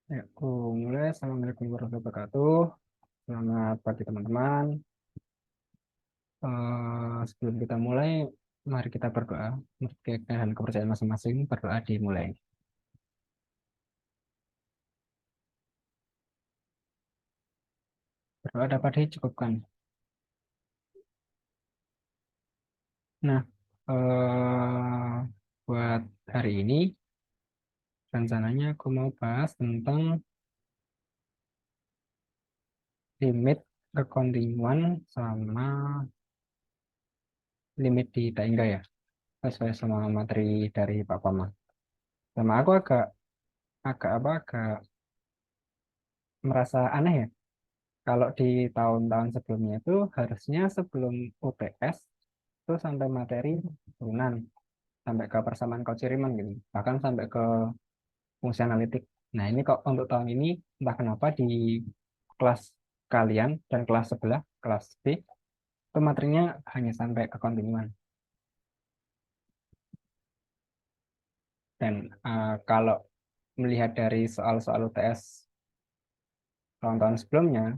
Ya, aku mulai. Assalamualaikum warahmatullahi wabarakatuh. Selamat pagi teman-teman. Sebelum kita mulai, mari kita berdoa. Menurut keyakinan dan kepercayaan masing-masing, berdoa dimulai. Berdoa dapat dicukupkan. Nah, buat hari ini, rencananya aku mau bahas tentang limit kekontinuan sama limit di Taingga ya, sesuai sama materi dari Pak Pama. Sama aku agak agak apa agak merasa aneh ya. Kalau di tahun-tahun sebelumnya itu harusnya sebelum UTS itu sampai materi turunan, sampai ke persamaan Cauchy-Riemann gitu, bahkan sampai ke fungsi analitik. Nah ini kok untuk tahun ini entah kenapa di kelas kalian dan kelas sebelah, kelas B, itu materinya hanya sampai ke kontinuan. Dan kalau melihat dari soal-soal UTS tahun-tahun sebelumnya,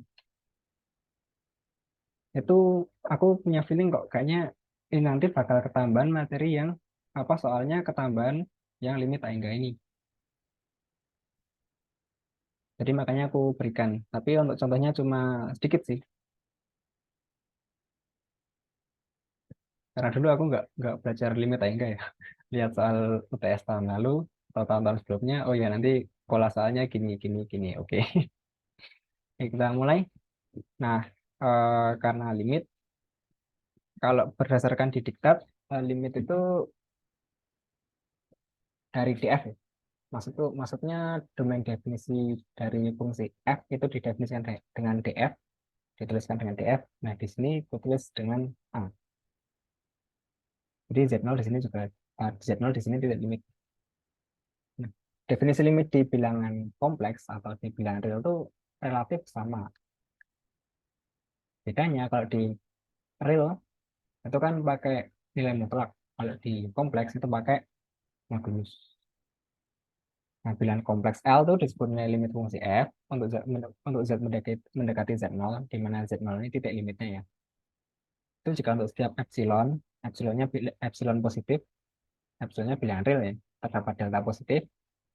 itu aku punya feeling kok kayaknya ini nanti bakal ketambahan materi yang apa soalnya ketambahan yang limit tak hingga ini. Jadi makanya aku berikan. Tapi untuk contohnya cuma sedikit sih. Karena dulu aku nggak belajar limit tak hingga ya. Lihat soal UTS tahun lalu atau tahun-tahun sebelumnya. Oh ya nanti pola soalnya gini gini gini. Oke. Oke, kita mulai. Nah, karena limit, kalau berdasarkan di diktat, limit itu dari DF ya. Maksudnya domain definisi dari fungsi f itu didefinisikan dengan df, dituliskan dengan df. Nah, di sini aku tulis dengan a. Jadi z0 di sini juga z0 di sini tidak limit. Nah, definisi limit di bilangan kompleks atau di bilangan real itu relatif sama. Bedanya kalau di real itu kan pakai nilai mutlak. Kalau di kompleks itu pakai modulus. Nah, bilangan kompleks L itu disebut nilai limit fungsi f untuk z mendekati z0, di mana z0 ini titik limitnya ya. Itu jika untuk setiap epsilon, epsilon positif, epsilonnya bilangan real ya, terdapat delta positif,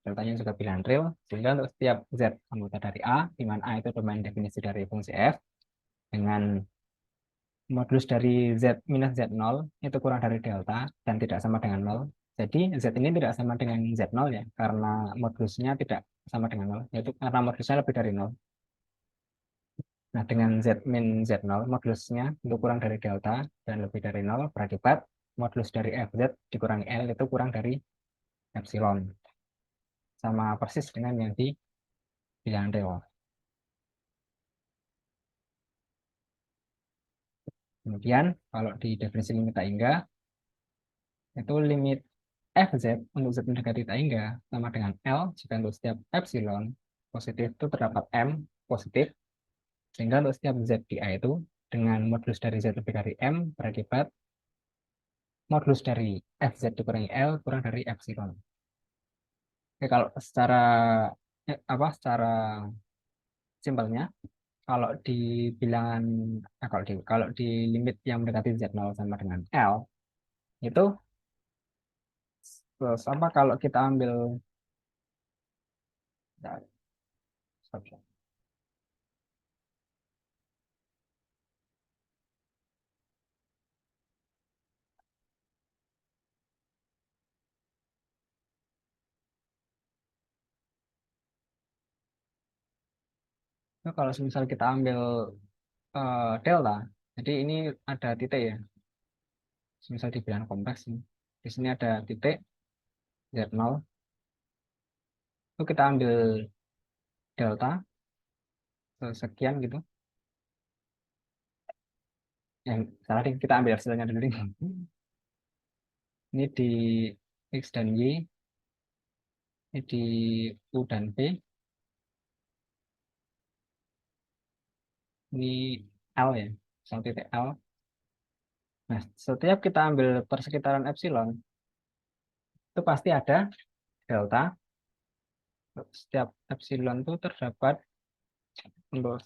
deltanya juga bilangan real, sehingga untuk setiap z anggota dari A, di mana A itu domain definisi dari fungsi f, dengan modulus dari z minus z0 itu kurang dari delta dan tidak sama dengan nol. Jadi z ini tidak sama dengan z0 ya, karena modulusnya tidak sama dengan nol, yaitu karena modulusnya lebih dari nol. Nah, dengan Z min Z0, modulusnya itu kurang dari delta dan lebih dari nol, berakibat modulus dari FZ dikurangi L itu kurang dari epsilon. Sama persis dengan yang di bilangan real. Kemudian, kalau di definisi limit tak hingga, itu limit FZ untuk Z mendekati tak hingga sama dengan L jika untuk setiap epsilon positif itu terdapat M positif, sehingga untuk setiap Z di A itu dengan modulus dari Z lebih dari M berakibat modulus dari FZ dikurangi L kurang dari epsilon. Oke, kalau secara secara simpelnya, kalau di bilangan kalau di limit yang mendekati Z0 sama dengan L itu terus apa kalau kita ambil ya, stop. Itu kalau misal kita ambil delta, jadi ini ada titik ya, misal di bilangan kompleks ini. Di sini ada titik Z0, itu kita ambil delta sekian gitu. Yang salah deh, kita ambil hasilnya dulu. Ini di X dan Y, ini di U dan B, ini L ya, misal titik L. Nah, setiap kita ambil persekitaran epsilon, itu pasti ada delta Setiap epsilon itu terdapat untuk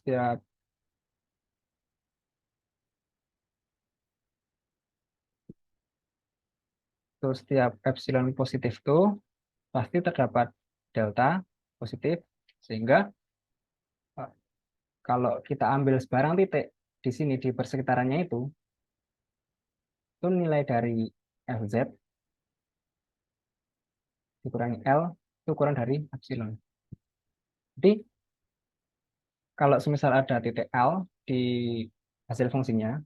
setiap epsilon positif itu pasti terdapat delta positif, sehingga eh, kalau kita ambil sebarang titik di sini di persekitarannya itu nilai dari Fz dikurangi L itu kurang dari epsilon. Jadi kalau semisal ada titik L di hasil fungsinya,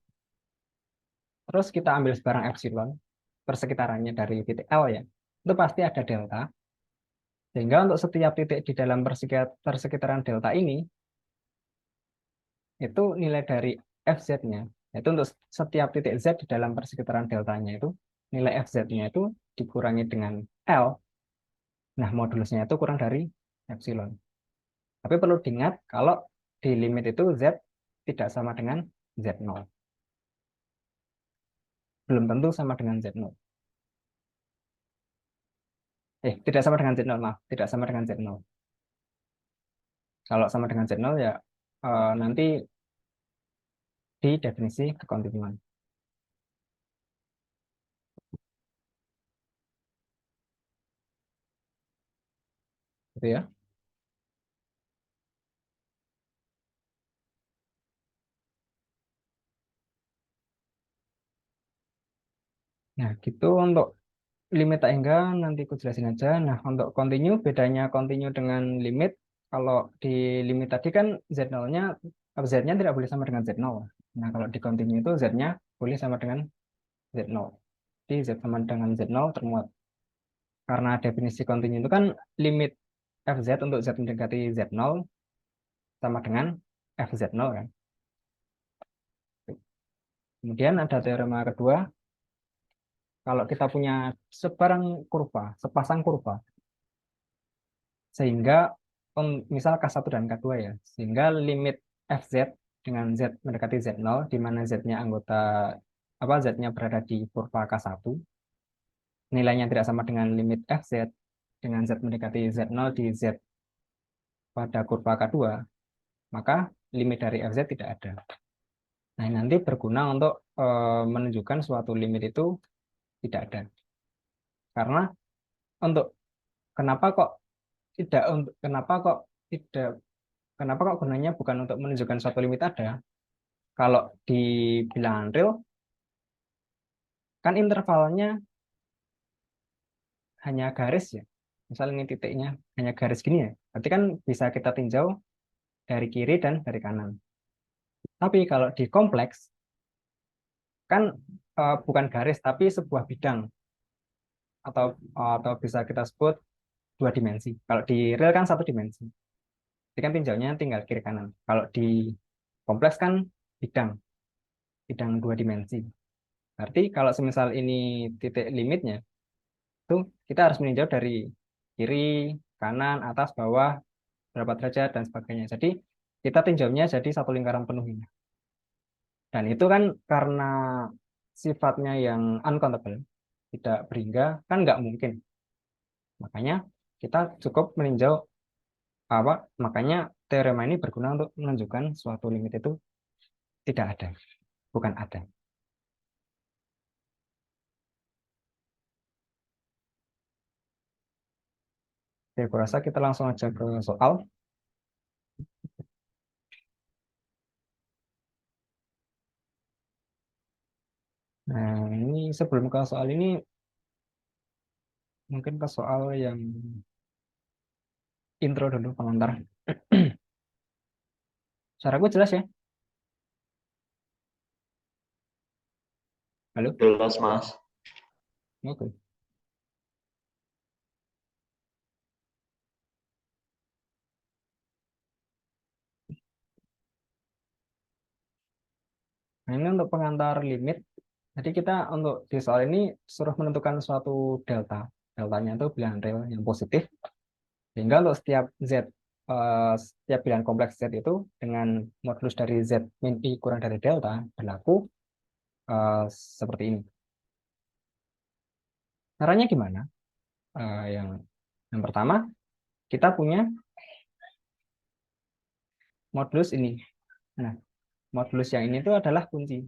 terus kita ambil sebarang epsilon persekitarannya dari titik L ya, itu pasti ada delta. Sehingga untuk setiap titik di dalam persekitaran delta ini, itu nilai dari Fz-nya. Itu untuk setiap titik Z di dalam persekitaran deltanya itu, nilai Fz-nya itu dikurangi dengan L. Nah, modulusnya itu kurang dari epsilon. Tapi perlu diingat kalau di limit itu Z tidak sama dengan Z0. Belum tentu sama dengan Z0. Tidak sama dengan Z0, maaf. Tidak sama dengan Z0. Kalau sama dengan Z0 ya nanti di definisi kekontinuan. Gitu ya. Nah, gitu untuk limit tak hingga nanti aku jelasin aja. Nah, untuk continue, bedanya continue dengan limit. Kalau di limit tadi kan Z0-nya, Z-nya tidak boleh sama dengan Z0. Nah, kalau di continue itu Z-nya boleh sama dengan Z0. Jadi Z sama dengan Z0 termuat. Karena definisi continue itu kan limit Fz untuk Z mendekati Z0 sama dengan Fz0 kan. Kemudian ada teorema kedua, kalau kita punya sepasang kurva, sehingga misal K1 dan K2 ya, sehingga limit Fz dengan Z mendekati Z0, di mana Z-nya Z-nya berada di kurva K1, nilainya tidak sama dengan limit Fz dengan Z mendekati Z0 di Z pada kurva K2, maka limit dari Fz tidak ada. Nah, nanti berguna untuk menunjukkan suatu limit itu tidak ada. Karena untuk kenapa kok tidak untuk kenapa kok tidak kenapa kok gunanya bukan untuk menunjukkan suatu limit ada? Kalau di bilangan real kan intervalnya hanya garis ya. Misal ini titiknya hanya garis gini ya. Berarti kan bisa kita tinjau dari kiri dan dari kanan. Tapi kalau di kompleks kan bukan garis tapi sebuah bidang atau bisa kita sebut dua dimensi. Kalau di real kan satu dimensi. Jadi kan tinjaunya tinggal kiri kanan. Kalau di kompleks kan bidang, bidang dua dimensi. Berarti kalau semisal ini titik limitnya, itu kita harus meninjau dari kiri, kanan, atas, bawah, berapa derajat, dan sebagainya. Jadi kita tinjaunya jadi satu lingkaran penuh ini. Dan itu kan karena sifatnya yang uncountable, tidak berhingga, kan nggak mungkin. Makanya kita cukup meninjau apa, makanya teorema ini berguna untuk menunjukkan suatu limit itu tidak ada, bukan ada. Oke, aku rasa kita langsung aja ke soal. Nah, ini sebelum ke soal ini, mungkin ke soal yang intro dulu, pengantar. Suaraku jelas ya? Halo? Jelas, Mas. Oke. Nah, ini untuk pengantar limit. Jadi kita untuk di soal ini suruh menentukan suatu delta. Deltanya itu bilangan real yang positif. Sehingga untuk setiap bilangan kompleks Z itu dengan modulus dari Z min I kurang dari delta berlaku eh, seperti ini. Caranya gimana? Yang pertama, kita punya modulus ini. Nah, modulus yang ini itu adalah kunci.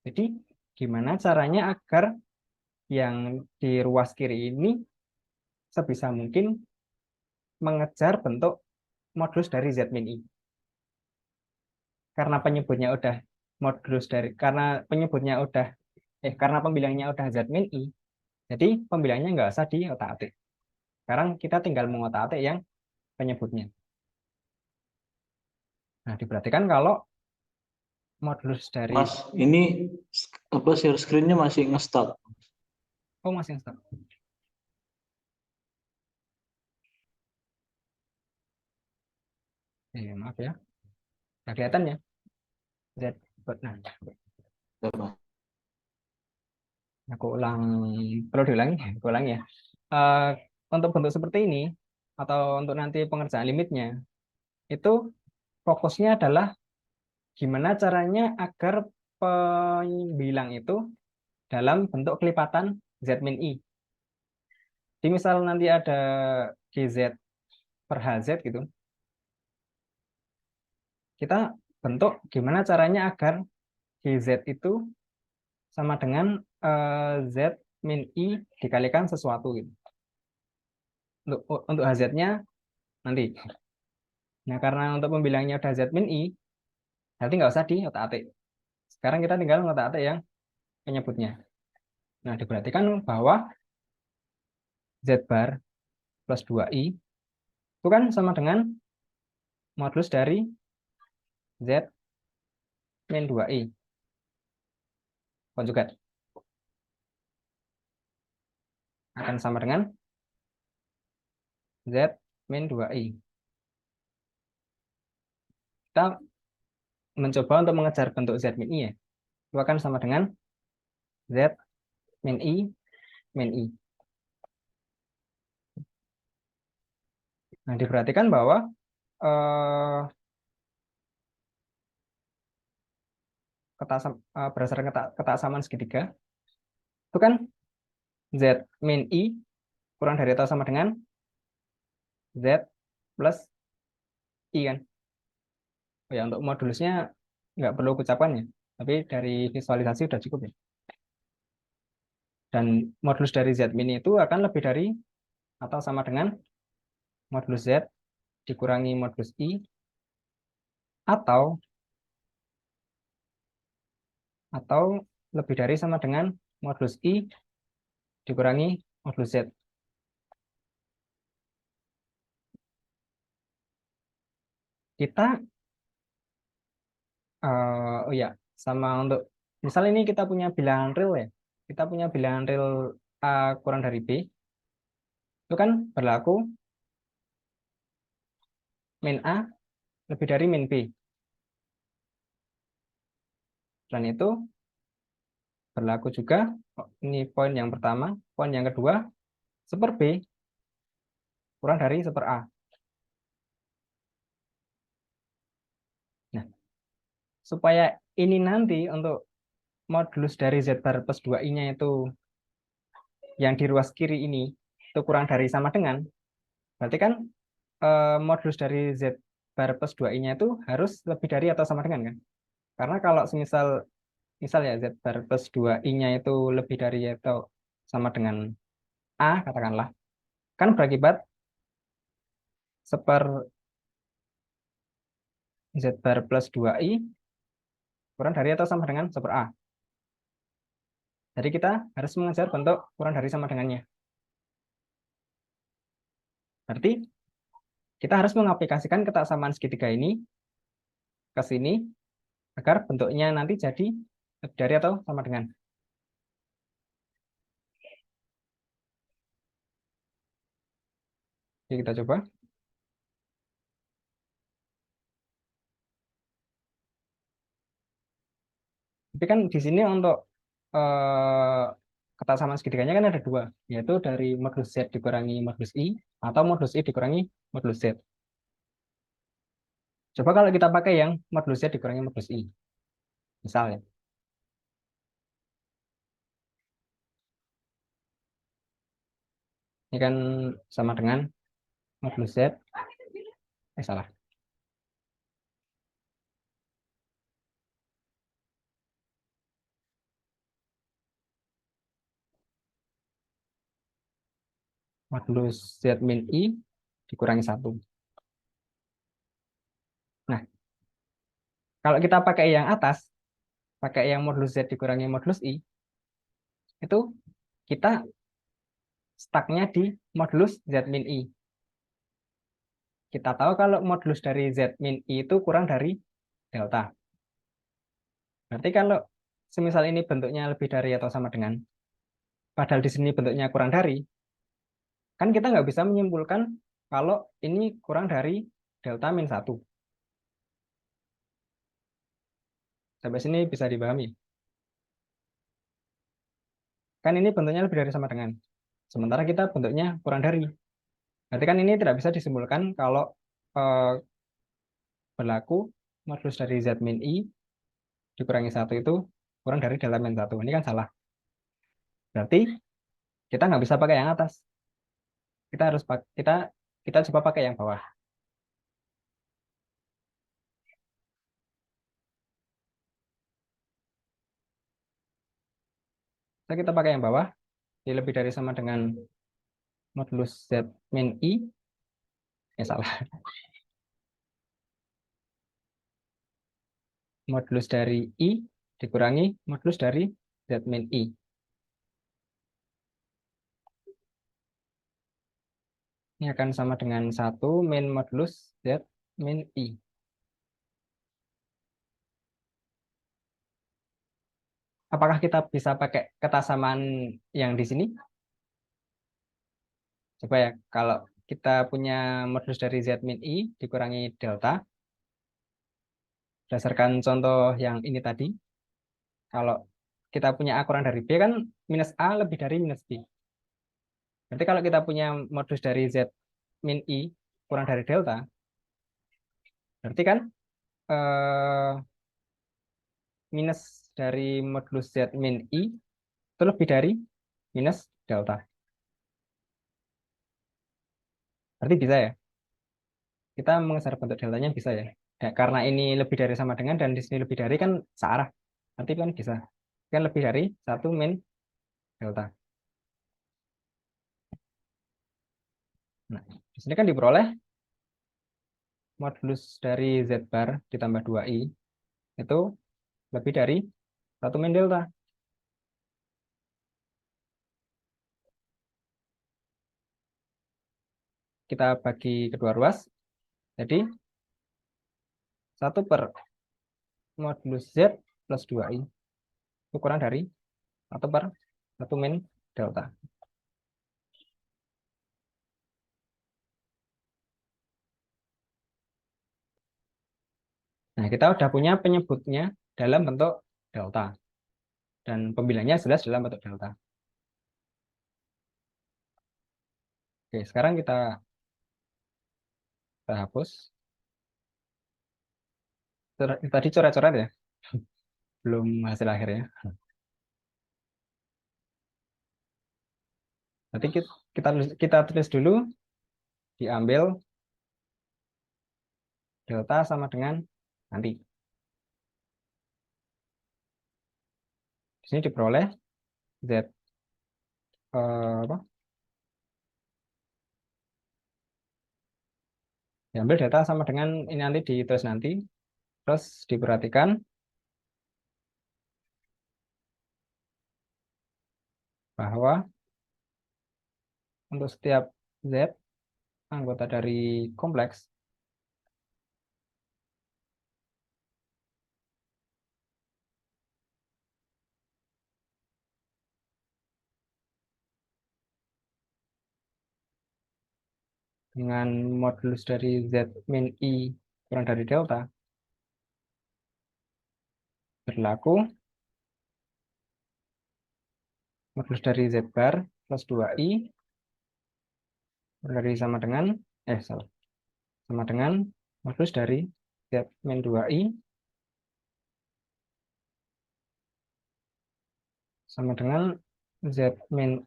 Jadi, gimana caranya agar yang di ruas kiri ini sebisa mungkin mengejar bentuk modulus dari Z min I. Karena penyebutnya udah modulus dari, karena pembilangnya udah Z min I, jadi pembilangnya nggak usah di otak-atik. Sekarang kita tinggal mengotak-atik yang penyebutnya. Nah, diperhatikan kalau modulus dari, Mas, ini apa share screen-nya masih nge-start. oh masih stop. Maaf ya, nggak kelihatan ya. Z, nah, aku ulang, perlu diulangi, aku ulangi ya. Eh, untuk bentuk seperti ini atau untuk nanti pengerjaan limitnya itu fokusnya adalah gimana caranya agar pembilang itu dalam bentuk kelipatan Z min I. Jadi misal nanti ada GZ per HZ gitu, kita bentuk gimana caranya agar GZ itu sama dengan Z min I dikalikan sesuatu gitu. Untuk HZ-nya nanti. Nah, karena untuk pembilangnya udah Z min I, berarti nggak usah di otak-atik. Sekarang kita tinggal ngotak-atik yang penyebutnya. Nah, diperhatikan bahwa Z bar plus 2I itu kan sama dengan modulus dari Z min 2I konjugat. Akan sama dengan Z min 2I. Kita mencoba untuk mengejar bentuk Z min I ya. Itu akan sama dengan Z min I min I. Nah, diperhatikan bahwa berdasarkan ketaksamaan segitiga, itu kan Z min I kurang dari atau sama dengan Z plus I kan. Oh ya, untuk modulusnya nggak perlu ucapkan ya, tapi dari visualisasi sudah cukup ya. Dan modulus dari Z min itu akan lebih dari atau sama dengan modulus Z dikurangi modulus I atau lebih dari sama dengan modulus I dikurangi modulus Z. Kita oh ya, sama untuk misal ini kita punya bilangan real ya. Kita punya bilangan real A kurang dari B. Itu kan berlaku min A lebih dari min B. Dan itu berlaku juga, ini poin yang pertama, poin yang kedua, seper B kurang dari seper A. Nah, supaya ini nanti untuk modulus dari Z bar plus 2I-nya itu yang di ruas kiri ini itu kurang dari sama dengan, berarti kan modulus dari Z bar plus 2I-nya itu harus lebih dari atau sama dengan kan? Karena kalau misal ya Z bar plus 2I-nya itu lebih dari atau sama dengan A katakanlah, kan berakibat seper Z bar plus 2I kurang dari atau sama dengan seper A. Jadi kita harus mengejar bentuk kurang dari sama dengannya. Berarti kita harus mengaplikasikan ketaksamaan segitiga ini ke sini agar bentuknya nanti jadi lebih dari atau sama dengan. Jadi kita coba. Tapi kan di sini untuk eh, ketaksamaan segitiganya kan ada dua, yaitu dari modulus Z dikurangi modulus I atau modulus I dikurangi modulus Z. Coba kalau kita pakai yang modulus Z dikurangi modulus I. Misalnya, ini kan sama dengan modulus Z, salah. Modulus Z min I dikurangi 1. Nah, kalau kita pakai yang atas, pakai yang modulus Z dikurangi modulus I, itu kita stucknya di modulus Z min I. Kita tahu kalau modulus dari Z min I itu kurang dari delta. Berarti kalau semisal ini bentuknya lebih dari atau sama dengan, padahal di sini bentuknya kurang dari, kan kita nggak bisa menyimpulkan kalau ini kurang dari delta min 1. Sampai sini bisa dipahami. Kan ini bentuknya lebih dari sama dengan. Sementara kita bentuknya kurang dari. Berarti kan ini tidak bisa disimpulkan kalau eh, berlaku modulus dari Z min I dikurangi 1 itu kurang dari delta min 1. Ini kan salah. Berarti kita nggak bisa pakai yang atas. Kita harus kita coba pakai yang bawah. Jadi kita pakai yang bawah, ini lebih dari sama dengan modulus Z min I, salah. Modulus dari I dikurangi modulus dari Z min I. Ini akan sama dengan 1 min modulus Z min I. Apakah kita bisa pakai ketasamaan yang di sini? Coba ya, kalau kita punya modulus dari Z min I dikurangi delta, berdasarkan contoh yang ini tadi, kalau kita punya A kurang dari B kan minus A lebih dari minus B. Berarti kalau kita punya modulus dari Z min I kurang dari delta, berarti kan eh, minus dari modulus Z min I itu lebih dari minus delta. Berarti bisa ya? Kita mengejar bentuk deltanya bisa ya? Ya, karena ini lebih dari sama dengan dan di sini lebih dari kan searah. Berarti kan bisa. Kan lebih dari 1 min delta. Nah, di sini kan diperoleh modulus dari Z bar ditambah 2I itu lebih dari 1 min delta. Kita bagi kedua ruas. Jadi 1 per modulus Z plus 2I itu kurang dari 1 per 1 min delta. Nah, kita udah punya penyebutnya dalam bentuk delta. Dan pembilangnya jelas dalam bentuk delta. Oke, sekarang kita hapus. Tadi coret-coret ya, belum hasil akhirnya. Nanti kita tulis dulu, diambil delta sama dengan nanti. Di sini diperoleh Z apa? Diambil delta sama dengan ini nanti ditulis nanti. Terus diperhatikan bahwa untuk setiap Z anggota dari kompleks dengan modulus dari Z min I kurang dari delta berlaku modulus dari Z bar plus 2I dari sama dengan salah, sama dengan modulus dari Z min 2I sama dengan Z min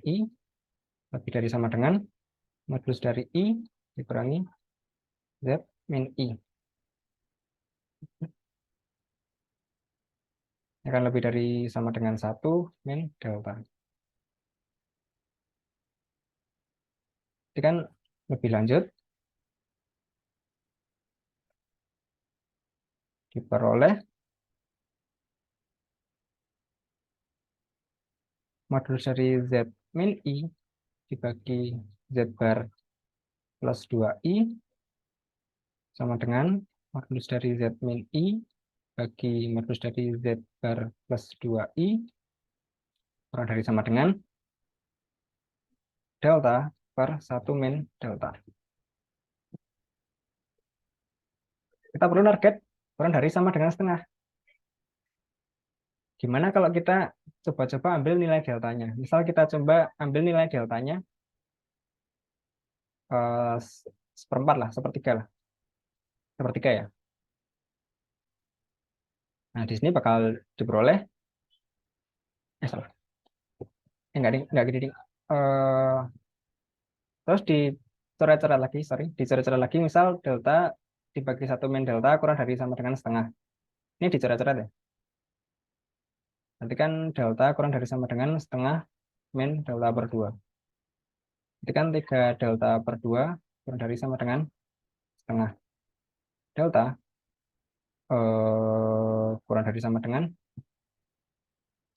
I lebih dari sama dengan modulus dari I dikurangi Z min I. Akan lebih dari sama dengan 1 min delta. Jadi kan lebih lanjut diperoleh modulus dari Z min I dibagi Z bar plus 2I sama dengan modulus dari Z min I bagi modulus dari Z bar plus 2I kurang dari sama dengan delta per 1 min delta. Kita perlu target kurang dari sama dengan setengah. Gimana kalau kita coba-coba ambil nilai deltanya? Misal kita coba ambil nilai deltanya seperempat lah, sepertiga lah. Sepertiga ya. Nah, di sini bakal diperoleh, salah. Enggak gini, ding. Eh, terus dicoret-coret lagi, dicoret-coret lagi, misal delta dibagi 1 min delta kurang dari sama dengan setengah. Ini dicoret-coret ya. Nanti kan delta kurang dari sama dengan setengah min delta per 2. Nanti kan 3 delta per 2 kurang dari sama dengan setengah. Delta kurang dari sama dengan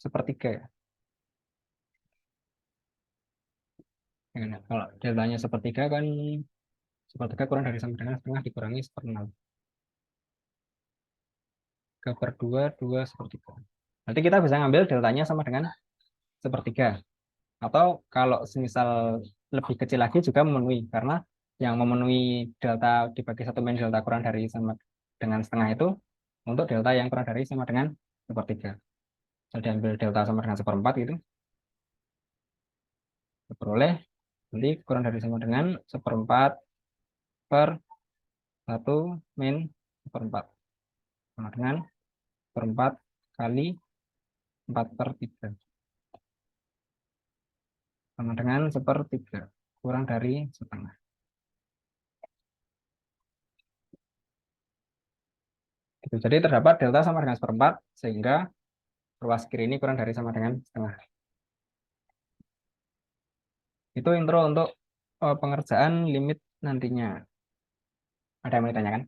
sepertiga ya. Kalau deltanya sepertiga kan sepertiga kurang dari sama dengan setengah dikurangi seperenam. 3 per 2, 2 sepertiga. Nanti kita bisa ngambil deltanya sama dengan sepertiga. Atau kalau semisal lebih kecil lagi juga memenuhi. Karena yang memenuhi delta dibagi 1 min delta kurang dari sama dengan setengah itu untuk delta yang kurang dari sama dengan sepertiga. Kalau diambil delta sama dengan seperempat gitu, diperoleh nanti kurang dari sama dengan seperempat per 1 min seperempat. Sama dengan seperempat kali 4 per 3. Sama dengan sepertiga. Kurang dari setengah. Gitu. Jadi terdapat delta sama dengan seperempat, sehingga ruas kiri ini kurang dari sama dengan setengah. Itu intro untuk pengerjaan limit nantinya. Ada yang mau ditanyakan?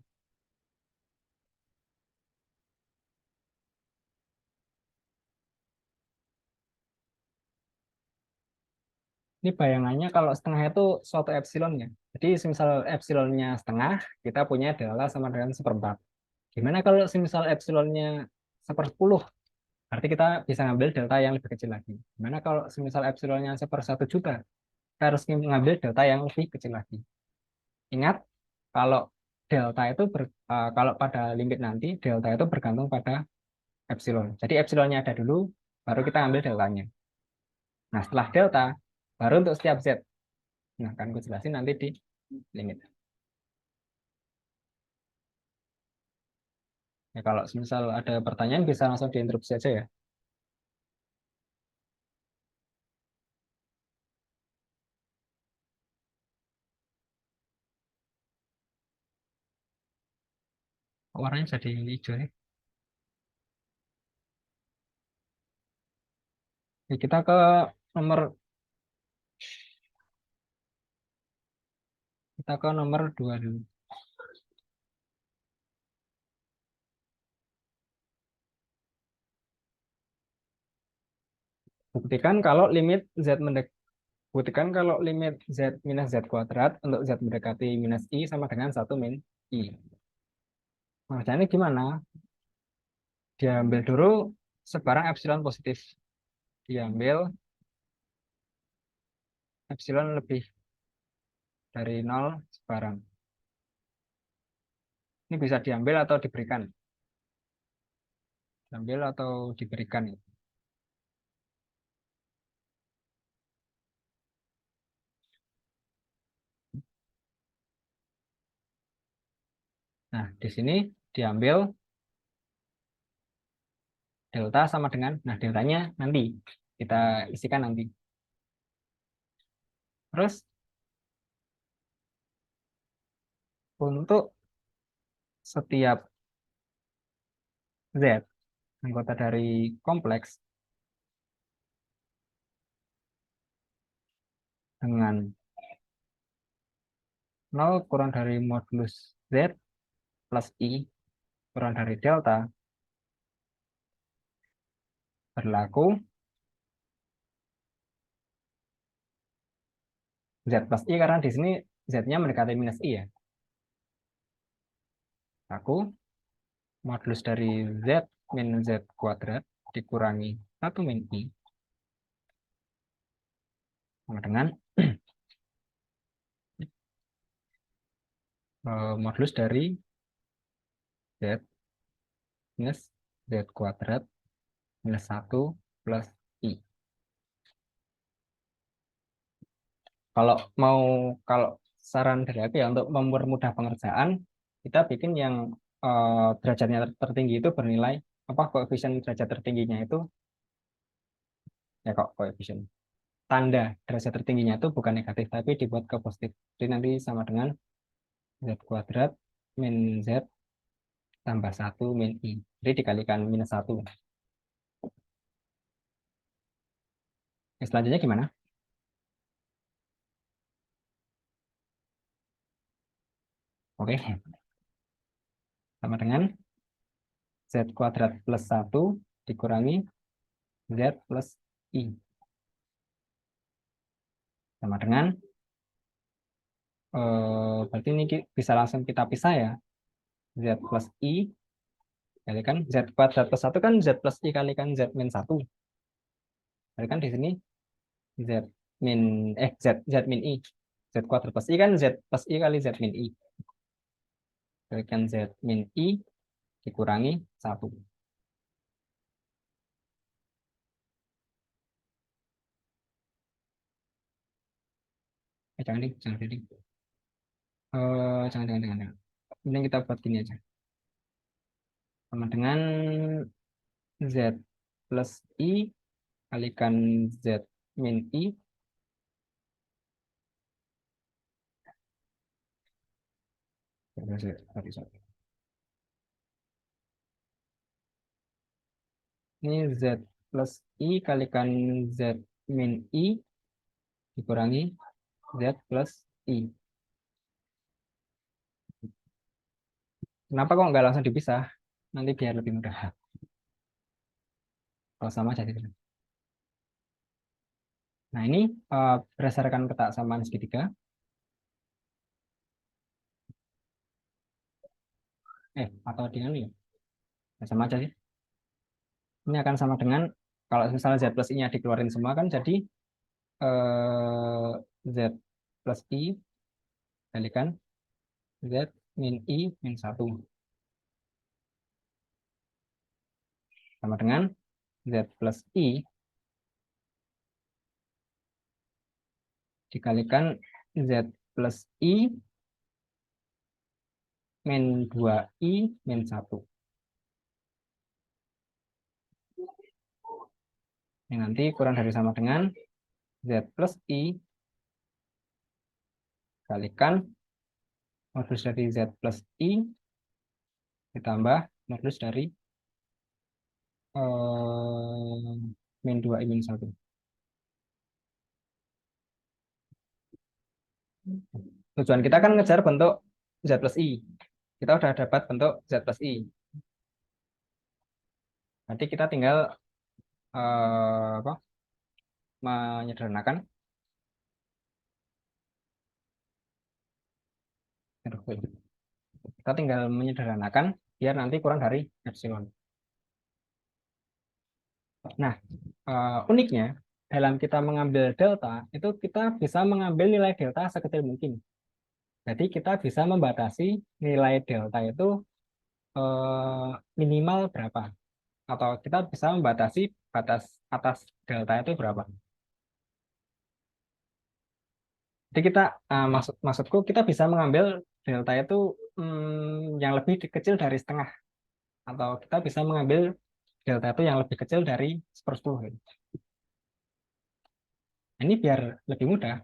Ini bayangannya kalau setengah itu suatu epsilon ya. Jadi semisal epsilonnya setengah, kita punya delta sama dengan seperempat. Gimana kalau semisal epsilonnya sepersepuluh? Berarti kita bisa ngambil delta yang lebih kecil lagi. Gimana kalau semisal epsilonnya 1/1 juta? Kita harus ngambil delta yang lebih kecil lagi. Ingat, kalau delta itu kalau pada limit nanti delta itu bergantung pada epsilon. Jadi epsilonnya ada dulu, baru kita ambil deltanya. Nah, setelah delta, baru untuk setiap z. Nah, akan gue jelasin nanti di limit. Ya, kalau misal ada pertanyaan bisa langsung diinterupsi aja ya. Warnanya jadi hijau ya. Ya, kita ke nomor kita ke nomor 2 dulu. Buktikan kalau limit z buktikan kalau limit z minus z kuadrat untuk z mendekati minus i sama dengan 1 min i. Nah, ini gimana? Diambil dulu sebarang epsilon positif. Diambil epsilon lebih dari 0 sebarang. Ini bisa diambil atau diberikan. Diambil atau diberikan. Nah, di sini diambil delta sama dengan, nah deltanya nanti kita isikan nanti. Terus untuk setiap Z anggota dari kompleks dengan 0 kurang dari modulus Z plus I kurang dari delta berlaku Z plus I, karena di sini Z-nya mendekati minus I ya. Berlaku modulus dari Z min Z kuadrat dikurangi 1 min I sama dengan modulus dari Z minus Z kuadrat minus 1 plus I. Kalau saran dari aku ya, untuk mempermudah pengerjaan, kita bikin yang derajatnya tertinggi itu bernilai apa, koefisien derajat tertingginya itu ya, kok koefisien tanda derajat tertingginya itu bukan negatif tapi dibuat ke positif. Jadi nanti sama dengan Z kuadrat min Z tambah 1 min I. Jadi dikalikan minus 1. Selanjutnya gimana? Oke, sama dengan Z kuadrat plus 1 dikurangi Z plus I. Sama dengan, berarti ini bisa langsung kita pisah ya. Z plus I kalikan Z kuadrat plus 1 kan Z plus I kalikan Z min 1. Kalikan di sini Z min, Z min I. Z kuadrat plus I kan Z plus I kali Z min I. Kalikan Z min I dikurangi 1. Jangan ding, jangan ding. Jangan. Ini kita buat gini aja. Sama dengan Z plus I kalikan Z min I. Sorry. Ini Z plus I kalikan Z min I dikurangi Z plus I. Kenapa kok nggak langsung dipisah? Nanti biar lebih mudah. Kalau sama aja. Nah, ini berdasarkan ketaksamaan segitiga. Atau dengan ini. Sama aja sih. Ini akan sama dengan, kalau misalnya Z plus I-nya dikeluarin semua kan jadi Z plus I kalikan Z min I min 1. Sama dengan Z plus I dikalikan Z plus I min 2I min 1. Ini nanti kurang dari sama dengan Z plus I kalikan modulus dari Z plus I ditambah modulus dari min 2I min 1. Tujuan kita kan ngejar bentuk Z plus I. Kita udah dapat bentuk Z plus I. Nanti kita tinggal menyederhanakan. Kita tinggal menyederhanakan biar nanti kurang dari epsilon. Nah, uniknya dalam kita mengambil delta itu kita bisa mengambil nilai delta sekecil mungkin. Jadi kita bisa membatasi nilai delta itu minimal berapa, atau kita bisa membatasi batas atas delta itu berapa. Jadi kita, maksudku kita bisa mengambil delta itu yang lebih kecil dari setengah, atau kita bisa mengambil delta itu yang lebih kecil dari 1/10. Ini biar lebih mudah,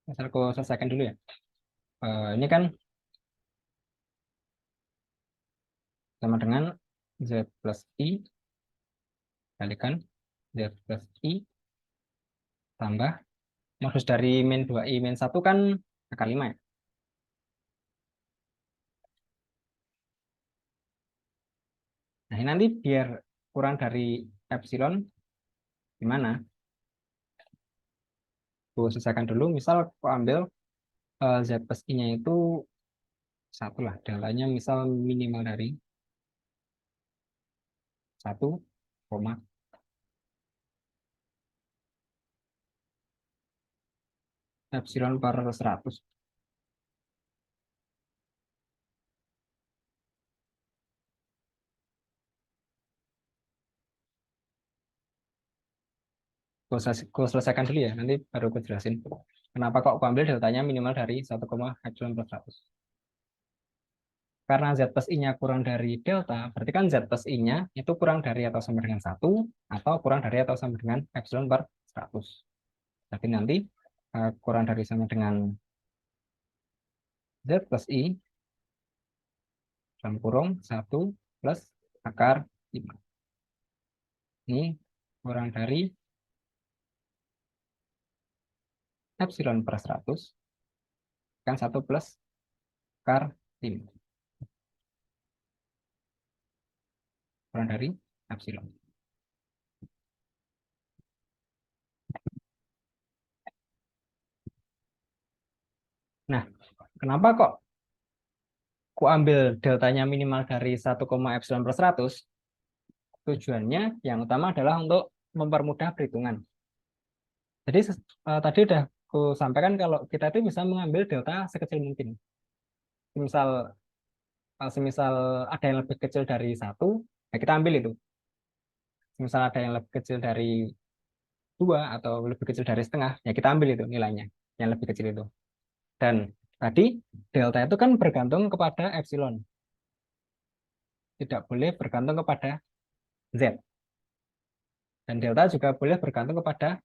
misal aku selesaikan dulu ya. Ini kan sama dengan Z plus I kalikan Z plus I tambah modus dari min 2I min 1 kan akar 5 ya. Nah ini nanti biar kurang dari epsilon gimana? Gue selesaikan dulu, misal aku ambil Z plus I-nya itu 1 lah, deltanya misal minimal dari 1, epsilon per 100. Gue selesaikan dulu ya, nanti baru gue jelasin kenapa kok gue ambil deltanya minimal dari 1, epsilon per 100. Karena Z plus I-nya kurang dari delta, berarti kan Z plus I-nya itu kurang dari atau sama dengan 1, atau kurang dari atau sama dengan epsilon per 100. Tapi nanti kurang dari sama dengan Z plus I, dalam kurung 1 plus akar 5. Ini kurang dari epsilon per 100, kan 1 plus akar 5. Kurang dari epsilon. Nah, kenapa kok ku ambil deltanya minimal dari 1, epsilon per 100? Tujuannya yang utama adalah untuk mempermudah perhitungan. Jadi tadi udah ku sampaikan kalau kita itu bisa mengambil delta sekecil mungkin. Misal semisal ada yang lebih kecil dari 1, ya kita ambil itu. Misal ada yang lebih kecil dari 2 atau lebih kecil dari setengah, ya kita ambil itu nilainya yang lebih kecil itu. Dan tadi delta itu kan bergantung kepada epsilon. Tidak boleh bergantung kepada Z. Dan delta juga boleh bergantung kepada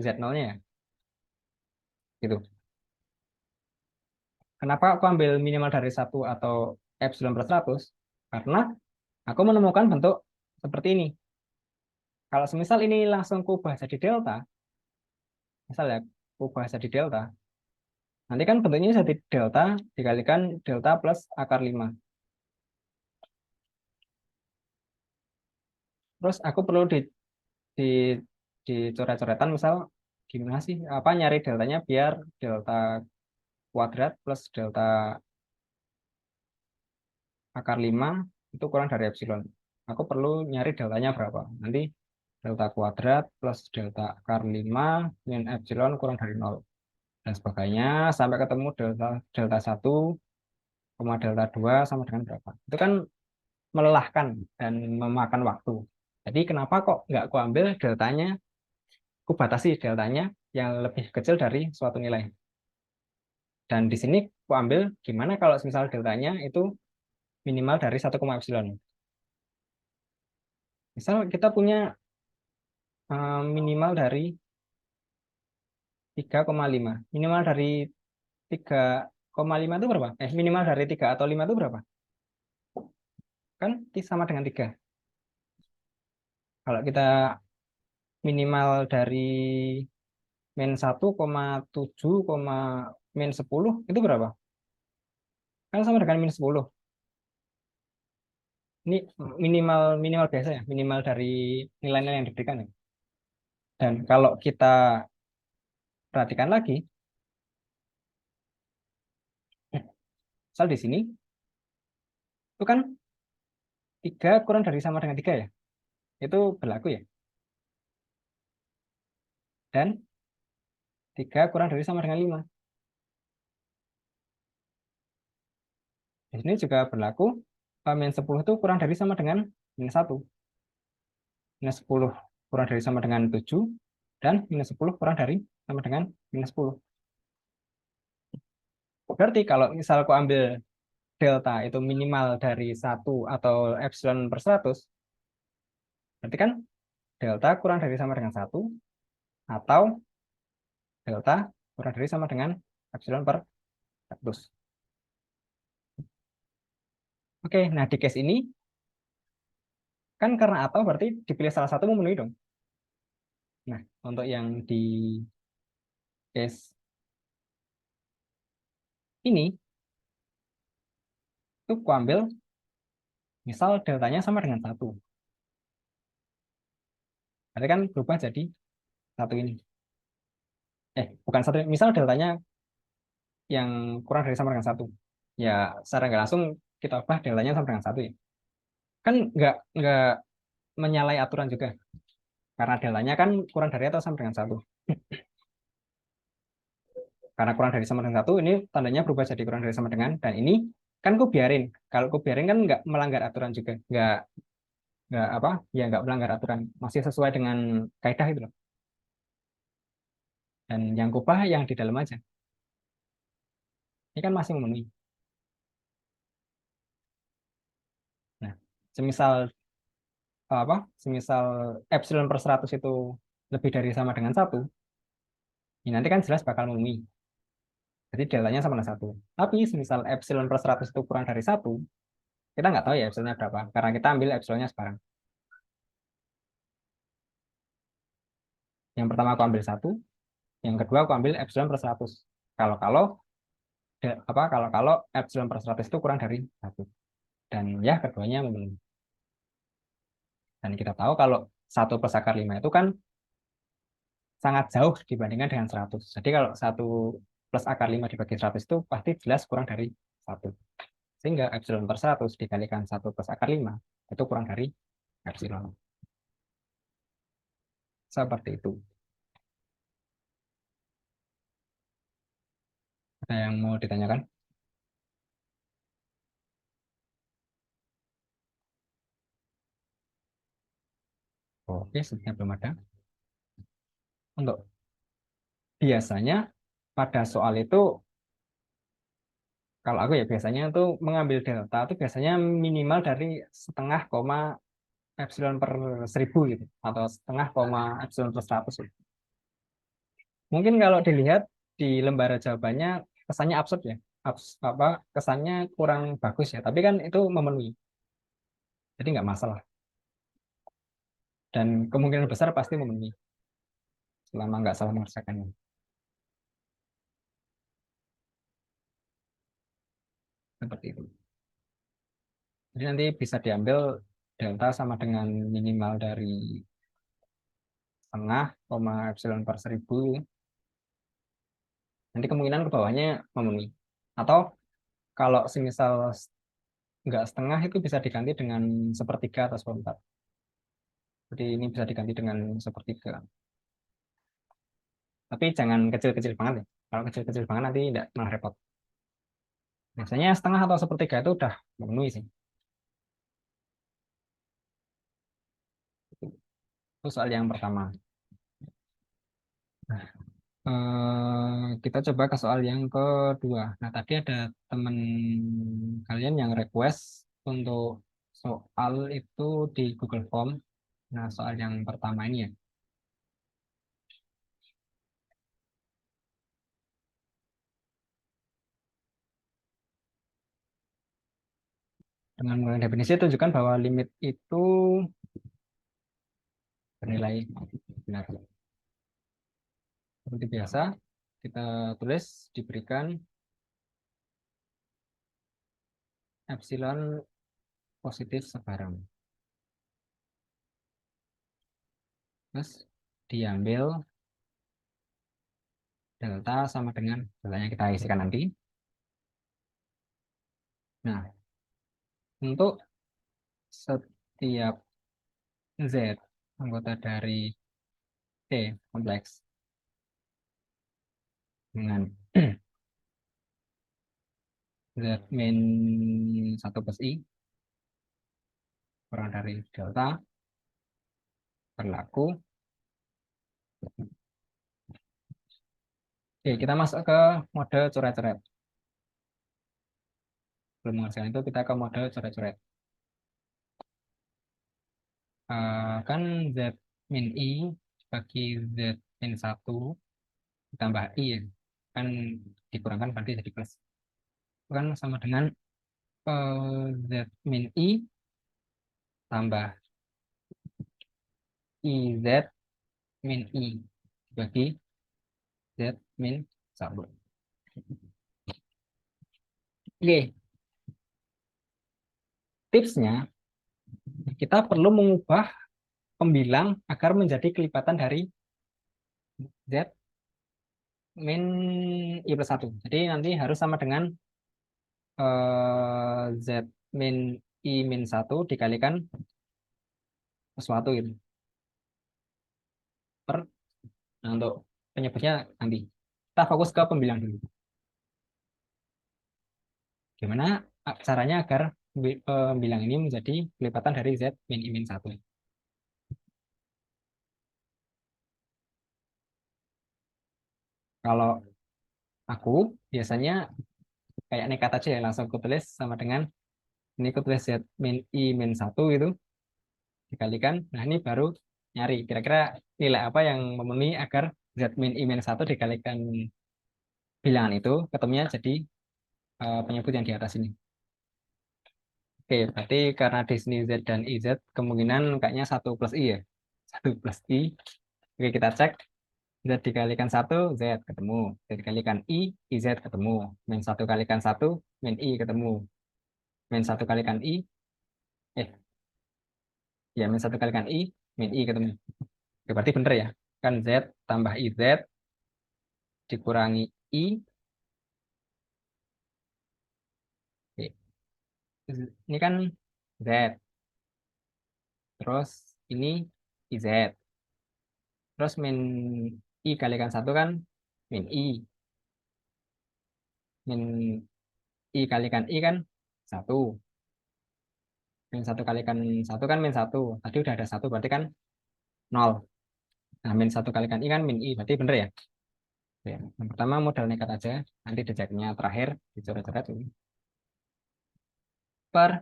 Z0-nya ya. Gitu. Kenapa aku ambil minimal dari 1 atau epsilon per 100? Karena aku menemukan bentuk seperti ini. Kalau semisal ini langsung kubah jadi delta, misal ya kubah jadi delta, nanti kan bentuknya jadi delta dikalikan delta plus akar 5. Terus aku perlu di, dicoret-coretan misal gimana sih apa nyari deltanya biar delta kuadrat plus delta akar 5 itu kurang dari epsilon. Aku perlu nyari deltanya berapa. Nanti delta kuadrat plus delta akar 5 min epsilon kurang dari 0. Dan sebagainya sampai ketemu delta delta 1, delta 2 sama dengan berapa. Itu kan melelahkan dan memakan waktu. Jadi kenapa kok nggak aku ambil deltanya, aku batasi deltanya yang lebih kecil dari suatu nilai. Dan di sini aku ambil gimana kalau misal deltanya itu minimal dari 1, epsilon. Misal kita punya minimal dari 3,5. Minimal dari 3,5 itu berapa? Minimal dari 3 atau 5 itu berapa? Kan sama dengan 3. Kalau kita minimal dari min 1,7, min 10 itu berapa? Kan sama dengan min 10. Ini minimal minimal biasa ya, minimal dari nilai-nilai yang diberikan ya. Dan kalau kita perhatikan lagi, misal di sini itu kan 3 kurang dari sama dengan 3 ya. Itu berlaku ya. Dan 3 kurang dari sama dengan 5. Di sini juga berlaku min 10 itu kurang dari sama dengan minus 1. Minus 10 kurang dari sama dengan 7. Dan minus 10 kurang dari sama dengan minus 10. Berarti kalau misal aku ambil delta itu minimal dari 1 atau epsilon per 100, berarti kan delta kurang dari sama dengan 1 atau delta kurang dari sama dengan epsilon per 100. Oke, nah di case ini kan karena atau berarti dipilih salah satu memenuhi dong. Nah, untuk yang di case ini tuh aku ambil misal deltanya sama dengan satu. Berarti kan berubah jadi satu ini. Bukan satu. Misal deltanya yang kurang dari sama dengan satu. Ya, secara nggak langsung kita ubah deltanya sama dengan satu ya. Kan nggak menyalahi aturan juga. Karena deltanya kan kurang dari atau sama dengan satu. Karena kurang dari sama dengan satu, ini tandanya berubah jadi kurang dari sama dengan. Dan ini kan ku biarin. Kalau ku biarin kan nggak melanggar aturan juga. Nggak apa, ya nggak melanggar aturan. Masih sesuai dengan kaidah itu loh. Dan yang kubah yang di dalam aja. Ini kan masih memenuhi. Nah, semisal semisal epsilon per 100 itu lebih dari sama dengan satu, ini nanti kan jelas bakal memenuhi. Jadi deltanya sama dengan satu. Tapi semisal epsilon per 100 itu kurang dari satu, kita nggak tahu ya epsilonnya berapa. Karena kita ambil epsilonnya sekarang. Yang pertama aku ambil satu, yang kedua aku ambil epsilon per 100. Kalau kalau kalau epsilon per 100 itu kurang dari satu. Dan ya keduanya memenuhi. Dan kita tahu kalau satu plus akar 5 itu kan sangat jauh dibandingkan dengan 100. Jadi kalau satu plus akar 5 dibagi 100 itu pasti jelas kurang dari satu. Sehingga epsilon per 100 dikalikan satu plus akar 5 itu kurang dari epsilon. Seperti itu. Ada yang mau ditanyakan? Oke, sebenarnya belum ada. Untuk biasanya pada soal itu, kalau aku ya biasanya tuh mengambil delta itu biasanya minimal dari setengah koma epsilon per 1000 gitu. Atau setengah koma epsilon per 100 gitu. Mungkin kalau dilihat di lembaran jawabannya kesannya absurd ya. Kesannya kurang bagus ya. Tapi kan itu memenuhi. Jadi nggak masalah. Dan kemungkinan besar pasti memenuhi. Selama nggak salah mengerjakannya. Seperti itu. Jadi nanti bisa diambil delta sama dengan minimal dari setengah koma epsilon per 1000. Nanti kemungkinan ke bawahnya memenuhi. Atau kalau semisal nggak setengah itu bisa diganti dengan sepertiga atau seperempat. Jadi ini bisa diganti dengan sepertiga. Tapi jangan kecil-kecil banget ya. Kalau kecil-kecil banget nanti tidak malah repot. Biasanya setengah atau sepertiga itu udah memenuhi sih. Itu soal yang pertama. Nah, kita coba ke soal yang kedua. Nah, tadi ada teman kalian yang request untuk soal itu di Google Form. Nah, soal yang pertama ini ya. Dengan menggunakan definisi tunjukkan bahwa limit itu bernilai benar. Seperti biasa, kita tulis diberikan epsilon positif sebarang. Terus diambil delta sama dengan delta yang kita isikan nanti. Nah, untuk setiap Z anggota dari T kompleks dengan Z min 1 plus I kurang dari delta berlaku. Oke, kita masuk ke mode coret-coret. Belum mengerjakan itu, kita ke mode coret-coret. Kan Z min I bagi Z min 1 ditambah I ya. Kan dikurangkan berarti jadi plus. Itu kan sama dengan Z min I tambah IZ min I bagi Z min 1. Oke, tipsnya kita perlu mengubah pembilang agar menjadi kelipatan dari Z min I plus 1. Jadi nanti harus sama dengan Z min I min 1 dikalikan sesuatu gitu. Nah, untuk penyebutnya nanti. Kita fokus ke pembilang dulu. Gimana caranya agar pembilang ini menjadi kelipatan dari Z min I min 1. Kalau aku biasanya kayak nekat aja ya, langsung aku tulis sama dengan ini aku tulis Z min I min 1 itu dikalikan. Nah ini baru nyari kira-kira nilai apa yang memenuhi agar Z min I min 1 dikalikan bilangan itu ketemunya jadi penyebut yang di atas ini. Oke, berarti karena di sini Z dan IZ kemungkinan kayaknya 1 plus I ya. 1 plus I. Oke, kita cek. Z dikalikan 1, Z ketemu. Z dikalikan I, IZ ketemu. Min 1 kalikan 1, min I ketemu. Min 1 kalikan I, eh, ya min 1 kalikan I, min I ketemu. Oke, berarti bener ya. Kan Z tambah IZ dikurangi I. Oke, ini kan Z. Terus ini IZ. Terus min I kalikan 1 kan min I. Min I kalikan I kan 1. Min 1 kalikan 1 kan min 1. Tadi udah ada 1 berarti kan 0. Nah, min 1 kalikan I kan min I. Berarti bener ya? Ya. Yang pertama modal nekat aja. Nanti diceknya terakhir. Dicoret-coret ini. Per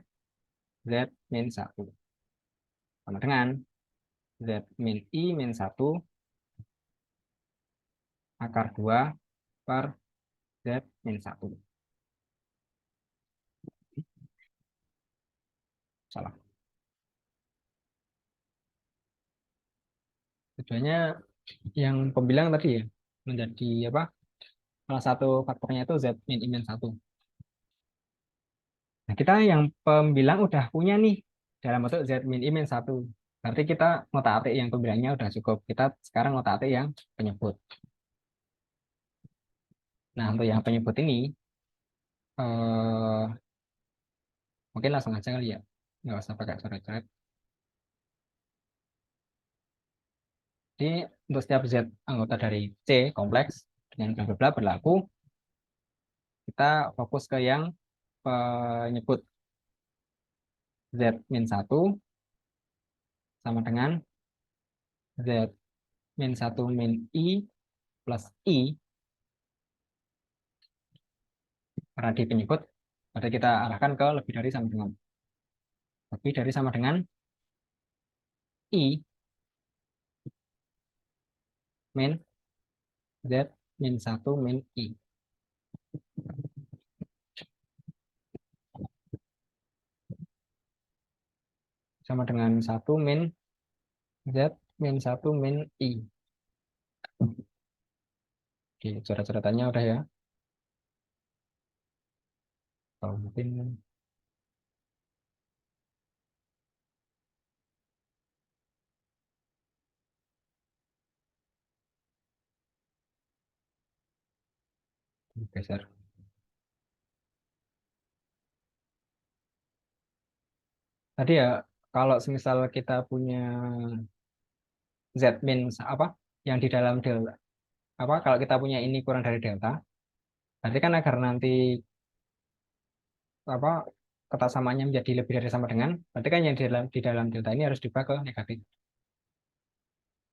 Z min 1. Sama dengan Z min I min 1 akar 2 per Z min 1. Salah. Tujuannya yang pembilang tadi ya. Menjadi apa? Salah satu faktornya itu Z min I min 1. Nah, kita yang pembilang udah punya nih dalam bentuk Z min I min 1. Berarti kita ngotak-atik yang pembilangnya udah cukup. Kita sekarang ngotak-atik yang penyebut. Nah, untuk yang penyebut ini, eh, mungkin langsung aja kali ya. Nggak usah pakai coret-coret. Jadi, untuk setiap Z anggota dari C kompleks dengan bla bla bla berlaku, kita fokus ke yang penyebut Z min 1 sama dengan Z min 1 min I plus I. Karena di penyebut, berarti kita arahkan ke lebih dari sama dengan. Lebih dari sama dengan I min Z min 1 min I. Sama dengan 1 min Z min 1 min I. Oke, coret-coretannya udah ya. Kalau mungkin geser. Tadi ya, kalau semisal kita punya Z min apa yang di dalam delta apa kalau kita punya ini kurang dari delta, berarti kan agar nanti apa ketasamaannya menjadi lebih dari sama dengan, berarti kan yang di dalam delta ini harus diubah ke negatif.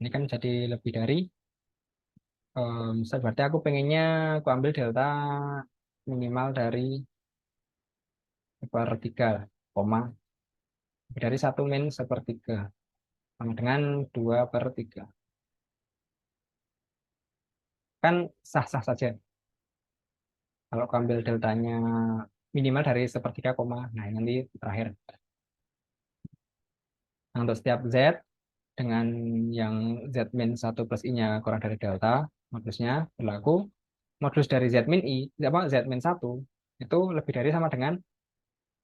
Ini kan jadi lebih dari berarti aku pengennya aku ambil delta minimal dari sepertiga, koma lebih dari 1 min 1/3 sama dengan 2/3. Kan sah-sah saja. Kalau aku ambil deltanya minimal dari sepertiga koma. Nah, nanti terakhir. Nah, untuk setiap Z dengan yang Z min 1 plus I-nya kurang dari delta, modusnya berlaku. Modus dari Z min I, apa Z min 1 itu lebih dari sama dengan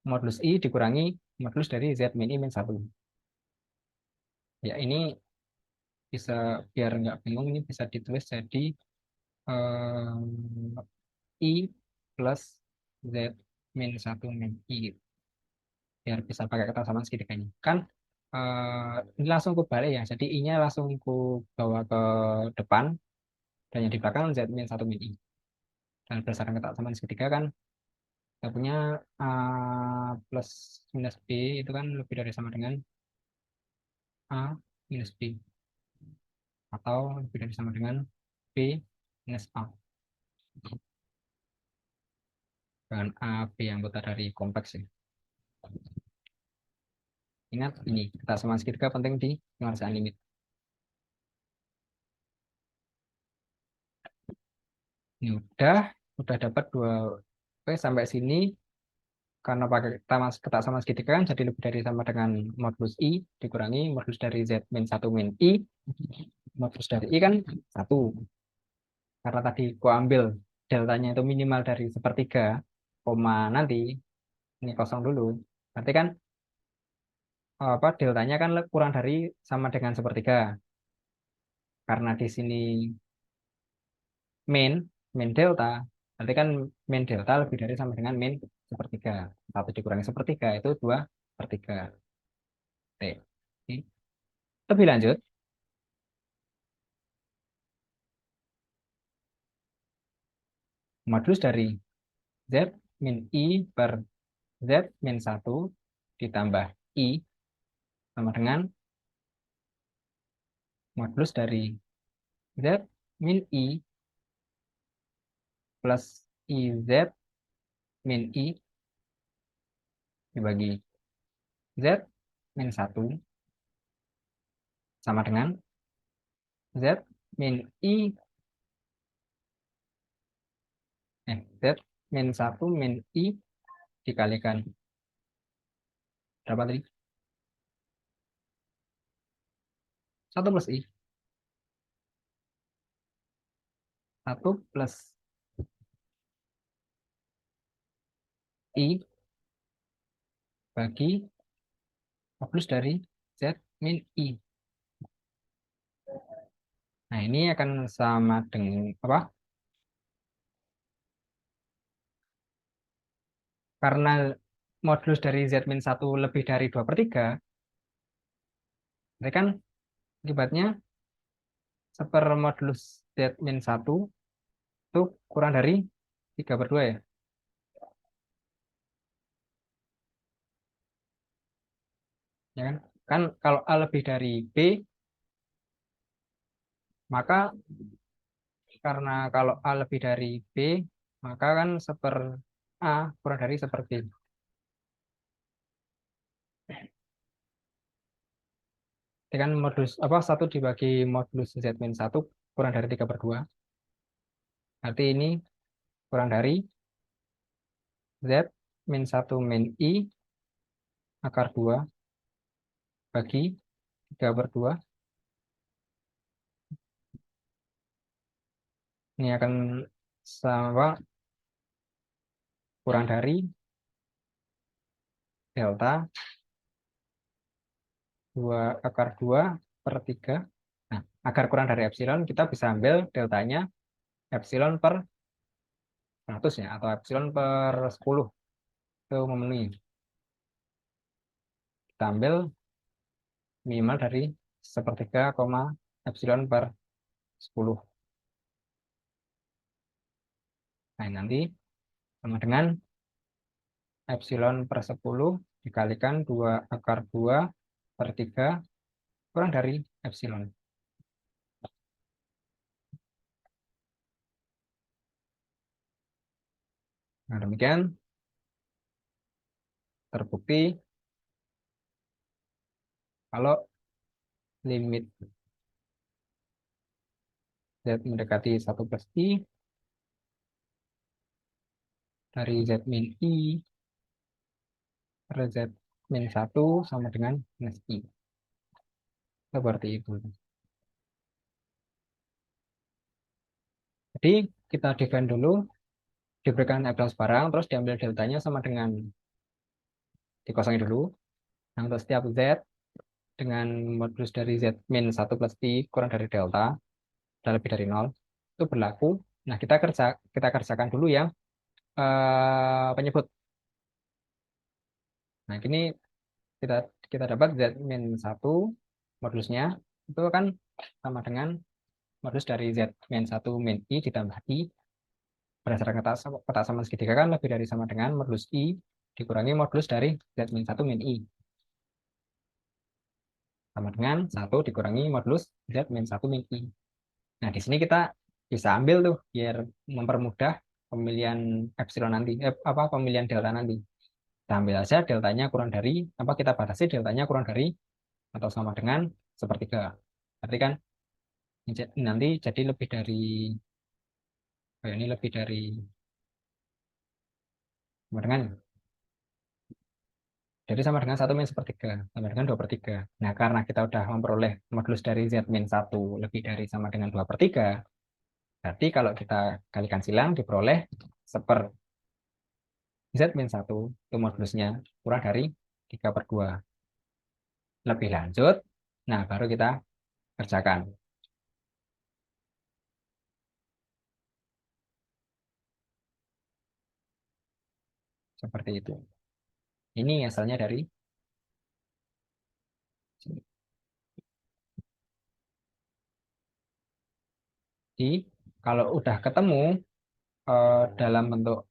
modulus I dikurangi modulus dari Z min I min 1. Ya, ini bisa, biar nggak bingung, ini bisa ditulis jadi I plus Z min 1 min I gitu. Biar bisa pakai kesamaan segitiganya. Kan ini langsung ku balik ya. Jadi I-nya langsung ku bawa ke depan dan yang di belakang Z min 1 min I. Dan berdasarkan kesamaan segitiga kan kita punya A plus minus B itu kan lebih dari sama dengan A minus B. Atau lebih dari sama dengan B minus A. Dengan A, B anggota dari kompleks ya. Ingat ini, kesamaan segitiga penting di penguasaan limit. Ini udah dapat dua. Oke, sampai sini karena pakai kesamaan segitiga kan jadi lebih dari sama dengan modulus I dikurangi modulus dari Z min 1 min I. Modulus dari I kan 1. Karena tadi gua ambil deltanya itu minimal dari sepertiga, koma nanti ini kosong dulu. Berarti kan apa deltanya kan kurang dari sama dengan sepertiga. Karena di sini min min delta, berarti kan min delta lebih dari sama dengan min sepertiga. 1 dikurangi sepertiga itu 2/3. Oke. Lebih lanjut, modulus dari Z min I per Z min 1 ditambah I sama dengan modulus dari Z min I plus IZ min I dibagi Z min 1 sama dengan Z min I Z min 1 min I dikalikan berapa tadi? 1 plus I. 1 plus I bagi modulus dari Z min I. Nah, ini akan sama dengan apa? Karena modulus dari Z min 1 lebih dari 2/3, berarti kan akibatnya sepermodulus Z min 1 itu kurang dari 3/2 ya. Ya kan? Kan kalau A lebih dari B, maka karena kalau A lebih dari B, maka kan A kurang dari B. Dengan modulus apa 1 dibagi modulus Z min 1 kurang dari 3/2. Berarti ini kurang dari Z min 1 min I akar 2 bagi 3/2. Ini akan sama kurang dari delta 2/3. Nah, agar kurang dari epsilon, kita bisa ambil deltanya epsilon per 100 ya, atau epsilon per 10 itu memenuhi. Kita ambil minimal dari sepertiga koma epsilon per 10. Nah, nanti sama dengan epsilon per 10 dikalikan 2/2/3 kurang dari epsilon. Nah, demikian terbukti kalau limit Z mendekati 1 plus I dari Z min I per Z min 1 sama dengan minus I. Seperti itu. Jadi kita define dulu, diberikan epsilon barang, terus diambil deltanya sama dengan, dikosongin dulu. Nah, untuk setiap Z dengan modulus dari Z min 1 plus I kurang dari delta, dan lebih dari 0, itu berlaku. Nah, kita kerjakan dulu yang penyebut. Nah, ini kita kita dapat Z min 1 modulusnya itu kan sama dengan modulus dari Z min 1 min I ditambah I berdasarkan kotak sama segitiga kan lebih dari sama dengan modulus I dikurangi modulus dari Z min 1 min I sama dengan 1 dikurangi modulus Z min 1 min I. Nah, di sini kita bisa ambil tuh biar mempermudah pemilihan epsilon nanti, pemilihan delta nanti. Kita ambil aja deltanya kurang dari, kita batasi deltanya kurang dari atau sama dengan sepertiga. Berarti kan nanti jadi lebih dari, ini lebih dari sama dengan, jadi sama dengan 1 min 1/3 sama dengan 2/3. Nah, karena kita udah memperoleh modulus dari Z min 1 lebih dari sama dengan 2/3, berarti kalau kita kalikan silang diperoleh 1/, Z min 1 itu modulusnya kurang dari 3/2. Lebih lanjut, nah baru kita kerjakan. Seperti itu. Ini asalnya dari sini. Jadi, kalau udah ketemu dalam bentuk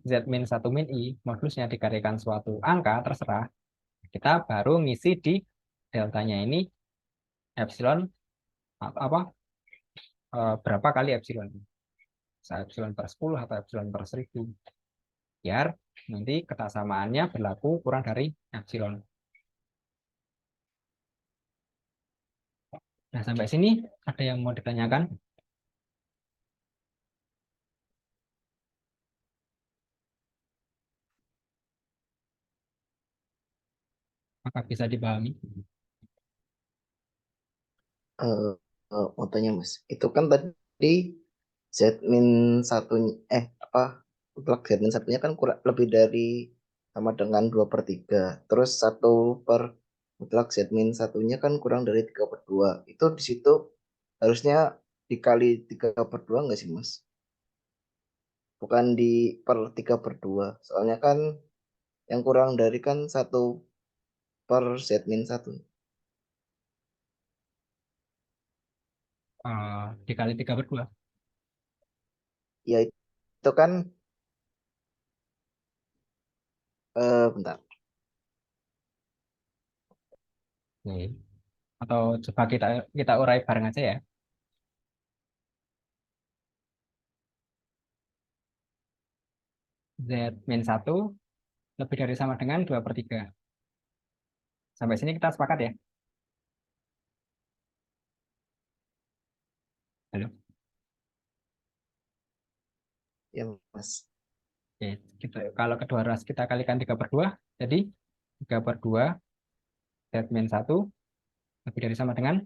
Z min 1 min I, modulusnya dikalikan suatu angka, terserah, kita baru ngisi di deltanya ini epsilon berapa kali epsilon. Bisa epsilon per 10 atau epsilon per 1000. Biar nanti ketasamaannya berlaku kurang dari epsilon. Nah, sampai sini ada yang mau ditanyakan? Maka bisa dipahami. eh mau tanya Mas, itu kan tadi Z min satunya mutlak Z min satunya kan kurang lebih dari sama dengan 2/3. Terus 1 per mutlak Z min satunya kan kurang dari 3/2. Itu di situ harusnya dikali 3/2 nggak sih Mas? Bukan di per 3/2. Soalnya kan yang kurang dari kan 1 per Z min 1. Dikali 3/2. Ya itu kan bentar. Oke. Atau coba kita urai bareng aja ya. Z min 1 lebih dari sama dengan 2/3. Sampai sini kita sepakat ya? Halo? Ya Mas. Oke, kalau kedua ruas kita kalikan 3/2, jadi 3/2 Z min 1 lebih dari sama dengan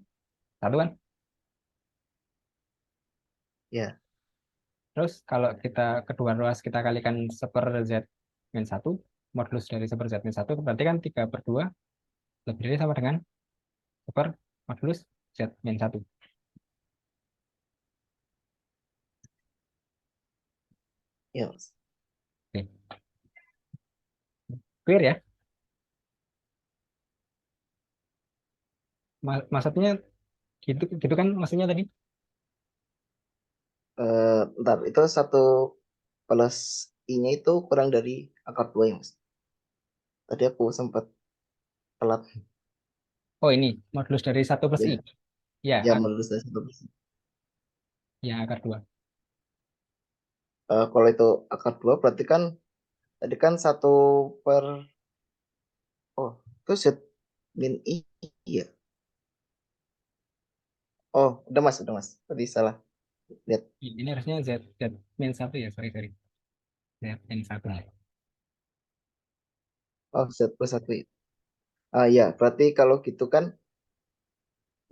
1 kan? Ya. Terus kalau kita kedua ruas kita kalikan 1/per Z min 1, modulus dari 1/per Z min 1, berarti kan 3/2 lebih dari sama dengan 1/per modulus Z min 1. Ya Mas. Oke. Clear ya? Maksudnya gitu, gitu kan maksudnya tadi? Bentar, itu 1 plus I-nya itu kurang dari akar 2 ya, Mas. Tadi aku sempat telat. Oh, ini modulus dari 1 plus I. Ya, Ya, ya menurut saya 1 plus. ya akar 2. Kalau itu akar 2 berarti kan tadi kan 1 per, oh, itu Z min I, ya. Oh, udah Mas. Tadi salah lihat. Ini harusnya Z min 1 ya, sorry, sorry. Z min 1. Oh, Z plus 1. Ah ya, berarti kalau gitu kan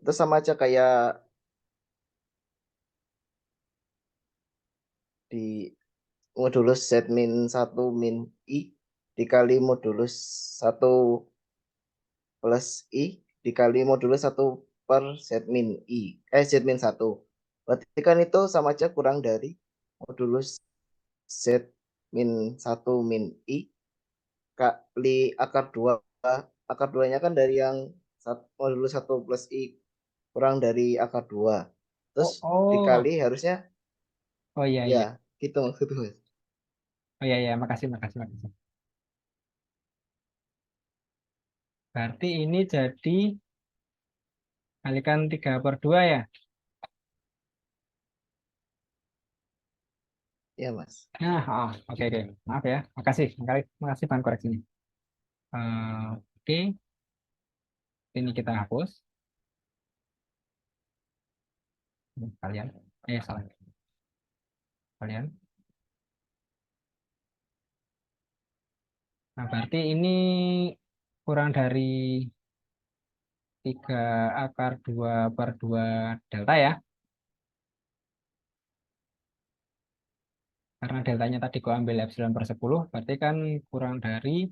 itu sama aja kayak di modulus Z min 1 min I dikali modulus 1 plus I dikali modulus 1 per Z min I. Z min 1. Berarti kan itu sama aja kurang dari modulus Z min 1 min I kali akar 2. Akar 2-nya kan dari yang modulus 1 plus I kurang dari akar 2. Terus Oh, dikali harusnya oh iya ya iya. gitu maksudnya. Mas. Oh iya iya, makasih makasih makasih. Berarti ini jadi kalikan 3/2 ya. Ya, Mas. Nah, oh, oke oke. Maaf ya. Makasih. Makasih, makasih bahan koreksinya. Oke, ini kita hapus. Kalian. Salah. Kalian. Nah, berarti ini kurang dari 3/2 delta ya. Karena deltanya tadi gua ambil epsilon per 10, berarti kan kurang dari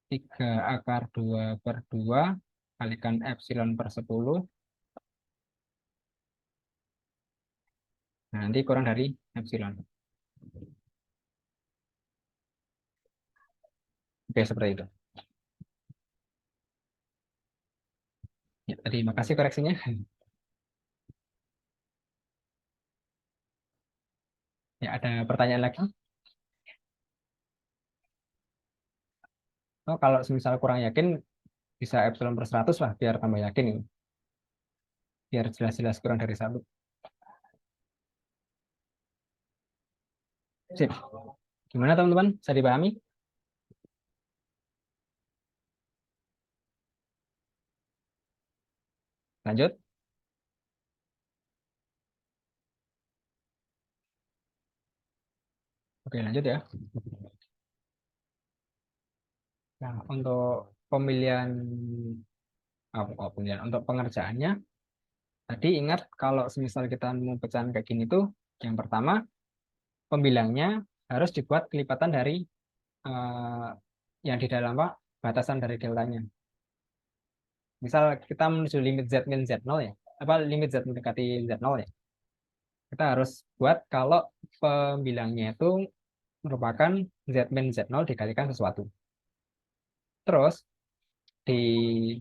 3/2 kalikan epsilon per 10. Nah, nanti kurang dari epsilon. Oke, seperti itu. Ya, terima kasih koreksinya. Ya, ada pertanyaan lagi? Oh, kalau misal kurang yakin, bisa epsilon per 100 lah, biar tambah yakin ini. Biar jelas-jelas kurang dari 1. Sip. Gimana teman-teman? Bisa dipahami? Lanjut. Oke, lanjut ya. Nah, untuk pemilihan, untuk pengerjaannya, tadi ingat kalau semisal kita mau pecahan kayak gini tuh, yang pertama, pembilangnya harus dibuat kelipatan dari eh, yang di dalam apa? Batasan dari deltanya. Misal kita menuju limit Z min Z0 ya, apa limit Z mendekati Z0 ya. Kita harus buat kalau pembilangnya itu merupakan Z min Z0 dikalikan sesuatu. Terus di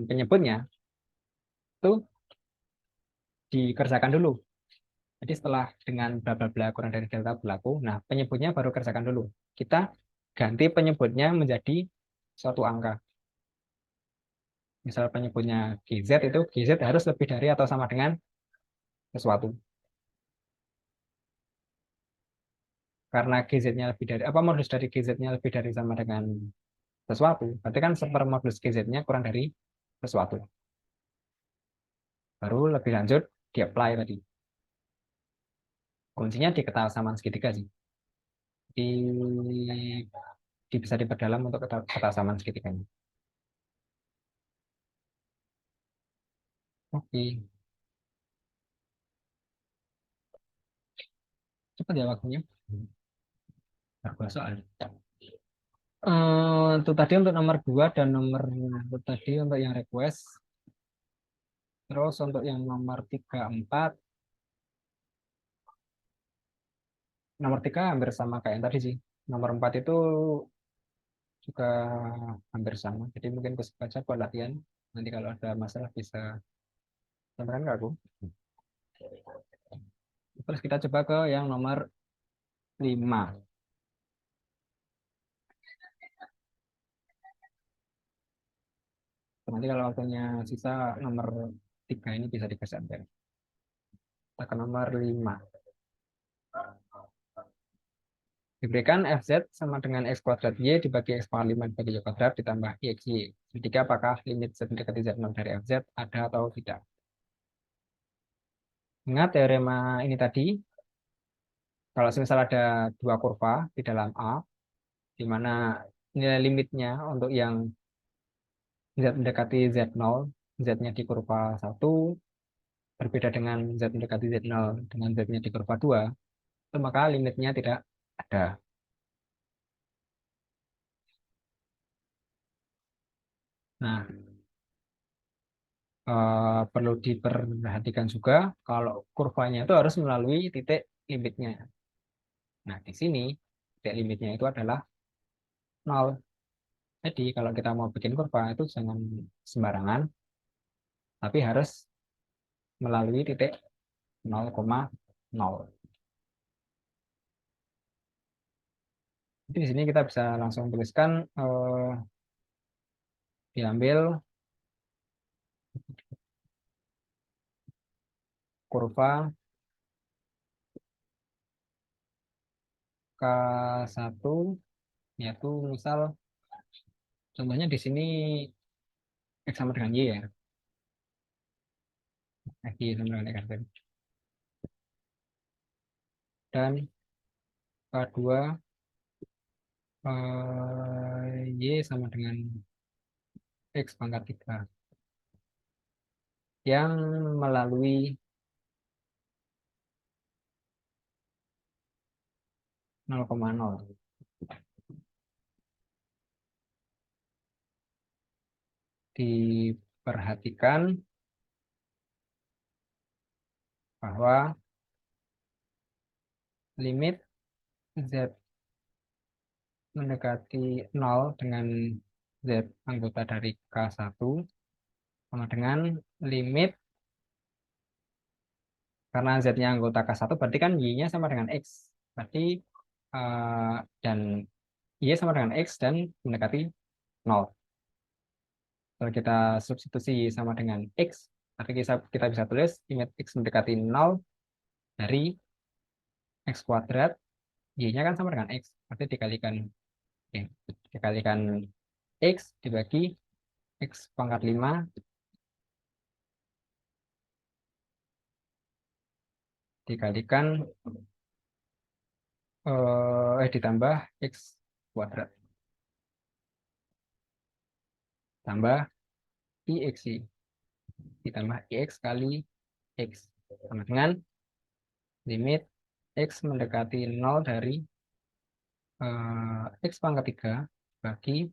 penyebutnya itu dikerjakan dulu. Jadi setelah dengan bla bla bla kurang dari delta berlaku, nah penyebutnya baru kerjakan dulu. Kita ganti penyebutnya menjadi suatu angka. Misal penyebutnya GZ, itu GZ harus lebih dari atau sama dengan sesuatu. Karena GZ-nya lebih dari, apa modulus dari GZ-nya lebih dari sama dengan sesuatu, berarti kan sepermodulus GZ-nya kurang dari sesuatu. Baru lebih lanjut di-apply tadi. Kuncinya di kesamaan segitiga sih. Bisa diperdalam untuk kesamaan segitiganya. Oke, cepat ya waktunya. Berapa soal? Itu tadi untuk nomor 2 dan nomor itu tadi untuk yang request. Terus untuk yang nomor 3, 4. Nomor 3 hampir sama kayak yang tadi sih. Nomor 4 itu juga hampir sama. Jadi mungkin gue baca buat latihan. Nanti kalau ada masalah bisa sampaikan ke aku. Terus kita coba ke yang nomor 5. Nanti kalau waktunya sisa nomor 3 ini bisa digeser. Kita ke nomor 5. Diberikan fz sama dengan x kuadrat y dibagi x pangkat 5 dibagi y kuadrat ditambah xy. Ketika apakah limit z mendekati z0 dari fz ada atau tidak? Ingat teorema ini tadi, Kalau misal ada dua kurva di dalam A, di mana nilai limitnya untuk yang Z mendekati Z0, Z-nya di kurva 1 berbeda dengan Z mendekati Z0 dengan Z-nya di kurva 2, itu maka limitnya tidak ada. Nah, perlu diperhatikan juga kalau kurvanya itu harus melalui titik limitnya. Nah, di sini titik limitnya itu adalah 0. Jadi, kalau kita mau bikin kurva itu jangan sembarangan, tapi harus melalui titik 0,0. Jadi di sini kita bisa langsung tuliskan diambil kurva K1, yaitu misal contohnya di sini X sama dengan Y ya. X Y sama dengan X. Dan K2 Y sama dengan X pangkat 3 yang melalui 0,0. Diperhatikan bahwa limit Z mendekati 0 dengan Z anggota dari K1 sama dengan limit, karena Z-nya anggota K1 berarti kan Y-nya sama dengan X. Berarti dan Y sama dengan X dan mendekati 0. Kalau kita substitusi Y sama dengan X, berarti kita bisa tulis limit X mendekati 0 dari X kuadrat, Y-nya kan sama dengan X. Berarti dikalikan X dibagi X pangkat 5 dikalikan ditambah X kuadrat tambah IX ditambah IX kali X sama dengan limit X mendekati 0 dari X pangkat 3 bagi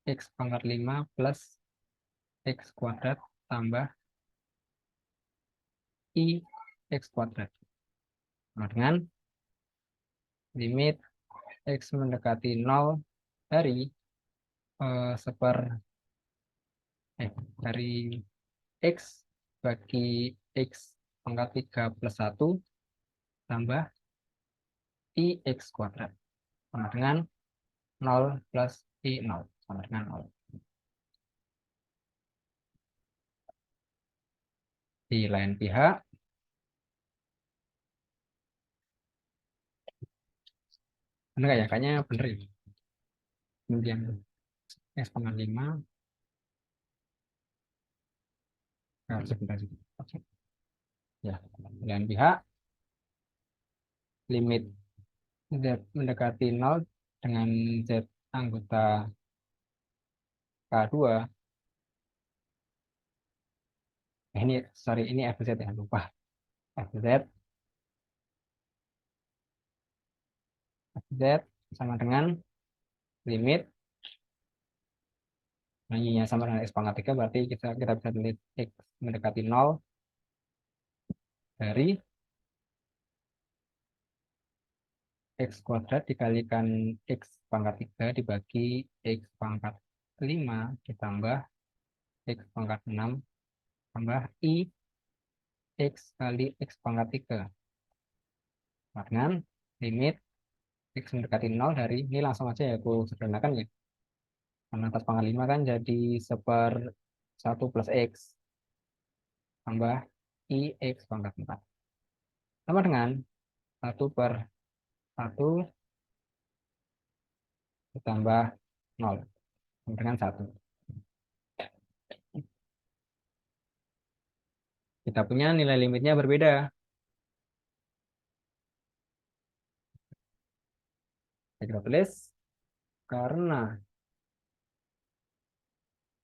X pangkat 5 plus X kuadrat tambah IX kuadrat sama dengan limit X mendekati 0 dari seper dari X bagi X pangkat 3 plus 1 tambah IX kuadrat sama dengan 0 plus I0 sama dengan 0. Di lain pihak, benar ya? Kayaknya benar ya. Kemudian X pangkat 5, sebentar. Oke. Ya, di lain pihak, limit Z mendekati 0 dengan Z anggota K2. Ini, sorry, ini FZ ya, lupa. FZ sama dengan limit Y-nya sama dengan X pangkat 3, berarti kita bisa tulis X mendekati 0 dari X kuadrat dikalikan X pangkat 3 dibagi X pangkat 5 ditambah X pangkat 6 tambah I X kali X pangkat 3 dengan limit X mendekati 0 dari, ini langsung aja ya aku sederhanakan ya, karena atas pangkat 5 kan jadi seper 1 plus X tambah I X pangkat 4 sama dengan 1 per 1 ditambah 0 sama dengan 1. Kita punya nilai limitnya berbeda. kita tulis karena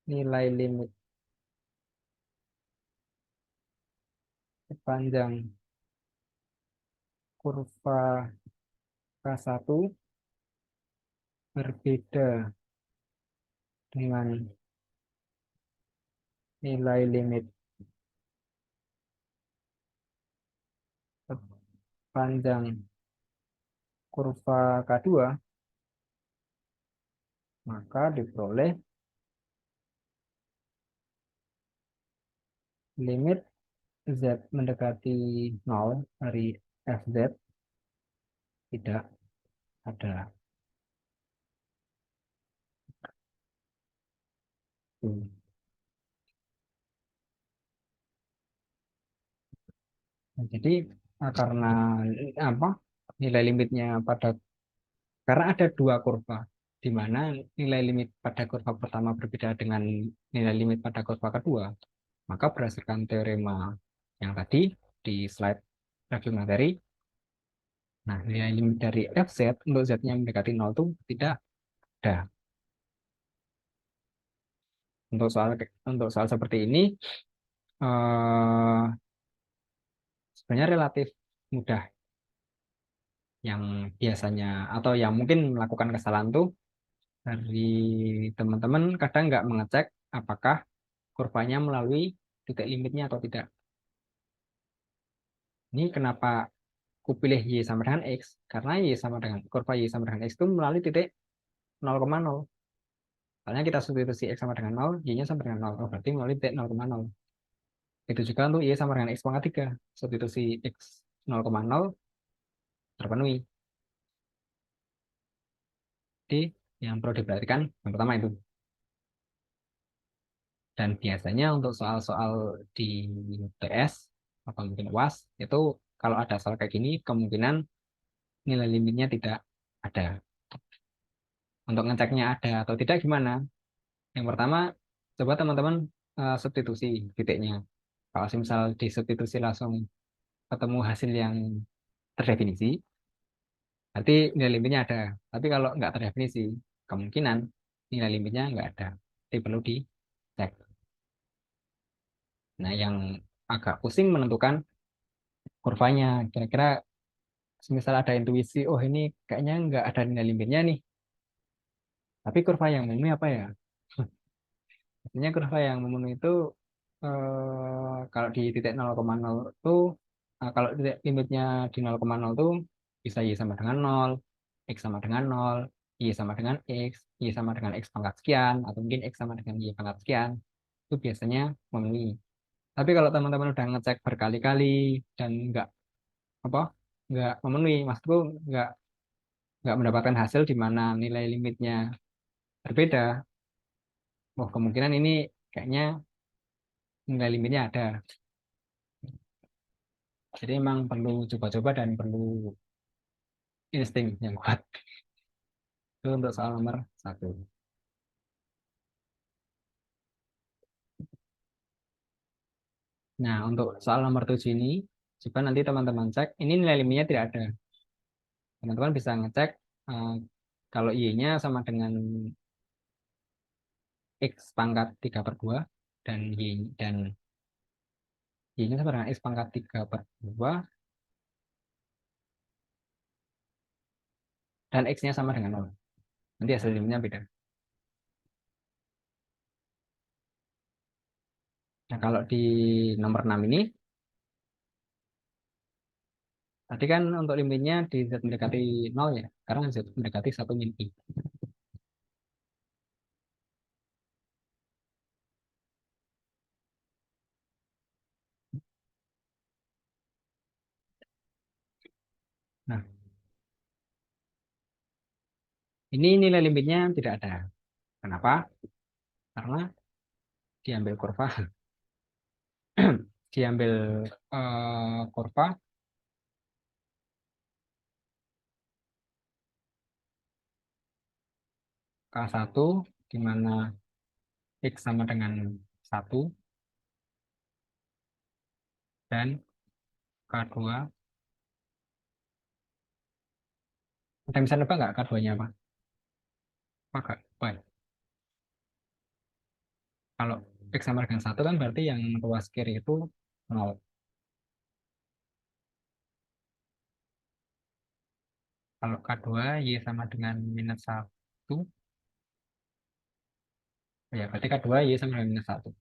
nilai limit sepanjang kurva K1 berbeda dengan nilai limit sepanjang kurva K2, maka diperoleh limit Z mendekati 0 dari FZ tidak ada. Nah, jadi karena apa nilai limitnya karena ada dua kurva di mana nilai limit pada kurva pertama berbeda dengan nilai limit pada kurva kedua, maka berdasarkan teorema yang tadi di slide review materi, nah nilai limit dari FZ untuk Z-nya mendekati 0 itu tidak ada. Untuk soal seperti ini eh, sebenarnya relatif mudah. Yang biasanya atau yang mungkin melakukan kesalahan tuh dari teman-teman kadang nggak mengecek apakah kurvanya melalui titik limitnya atau tidak. Ini kenapa aku pilih Y sama dengan X? Karena Y sama dengan kurva Y sama dengan X itu melalui titik 0,0. Soalnya kita substitusi X sama dengan 0, Y-nya sama dengan 0. Oh, berarti melalui titik 0,0. Itu juga untuk Y sama dengan X pangkat 3. Substitusi X 0,0 terpenuhi. Jadi yang perlu diperhatikan yang pertama itu. Dan biasanya untuk soal-soal di UTS atau mungkin UAS itu kalau ada soal kayak gini kemungkinan nilai limitnya tidak ada. Untuk ngeceknya ada atau tidak gimana? Yang pertama coba teman-teman substitusi titiknya. Kalau misal disubstitusi langsung ketemu hasil yang terdefinisi, berarti nilai limitnya ada. Tapi kalau nggak terdefinisi, kemungkinan nilai limitnya nggak ada. Jadi perlu dicek. Nah, yang agak pusing menentukan kurvanya. Kira-kira misal ada intuisi, oh ini kayaknya nggak ada nilai limitnya nih. Tapi kurva yang memenuhi apa ya? Biasanya kurva yang memenuhi itu kalau di titik 0,0 itu, kalau titik limitnya di 0,0 itu bisa Y sama dengan 0, X sama dengan 0, Y sama dengan X, Y sama dengan X pangkat sekian, atau mungkin X sama dengan Y pangkat sekian. Itu biasanya memenuhi. Tapi kalau teman-teman udah ngecek berkali-kali dan apa nggak memenuhi, maksudku nggak nggak mendapatkan hasil di mana nilai limitnya berbeda, wah kemungkinan ini kayaknya nilai limitnya ada. Jadi emang perlu coba-coba dan perlu insting yang kuat. Itu untuk soal nomor 1. Nah, untuk soal nomor 7 ini, coba nanti teman-teman cek, ini nilai limitnya tidak ada. Teman-teman bisa ngecek eh, kalau Y-nya sama dengan X pangkat 3/2 dan Y-nya sama dengan X pangkat 3/2 dan X-nya sama dengan 0. Nanti hasil limitnya beda. Nah, kalau di nomor 6 ini, tadi kan untuk limitnya di Z mendekati 0 ya. Sekarang Z mendekati 1 min I. Nah, ini nilai limitnya tidak ada. Kenapa? Karena diambil kurva, diambil kurva K1 di mana X sama dengan 1 dan K2 Ada yang bisa nebak nggak K2-nya apa? Apa nggak? Wah, kalau X sama dengan 1 kan berarti yang ruas kiri itu 0. Kalau K2, Y sama dengan minus 1. Ya, berarti K2, Y sama dengan minus 1.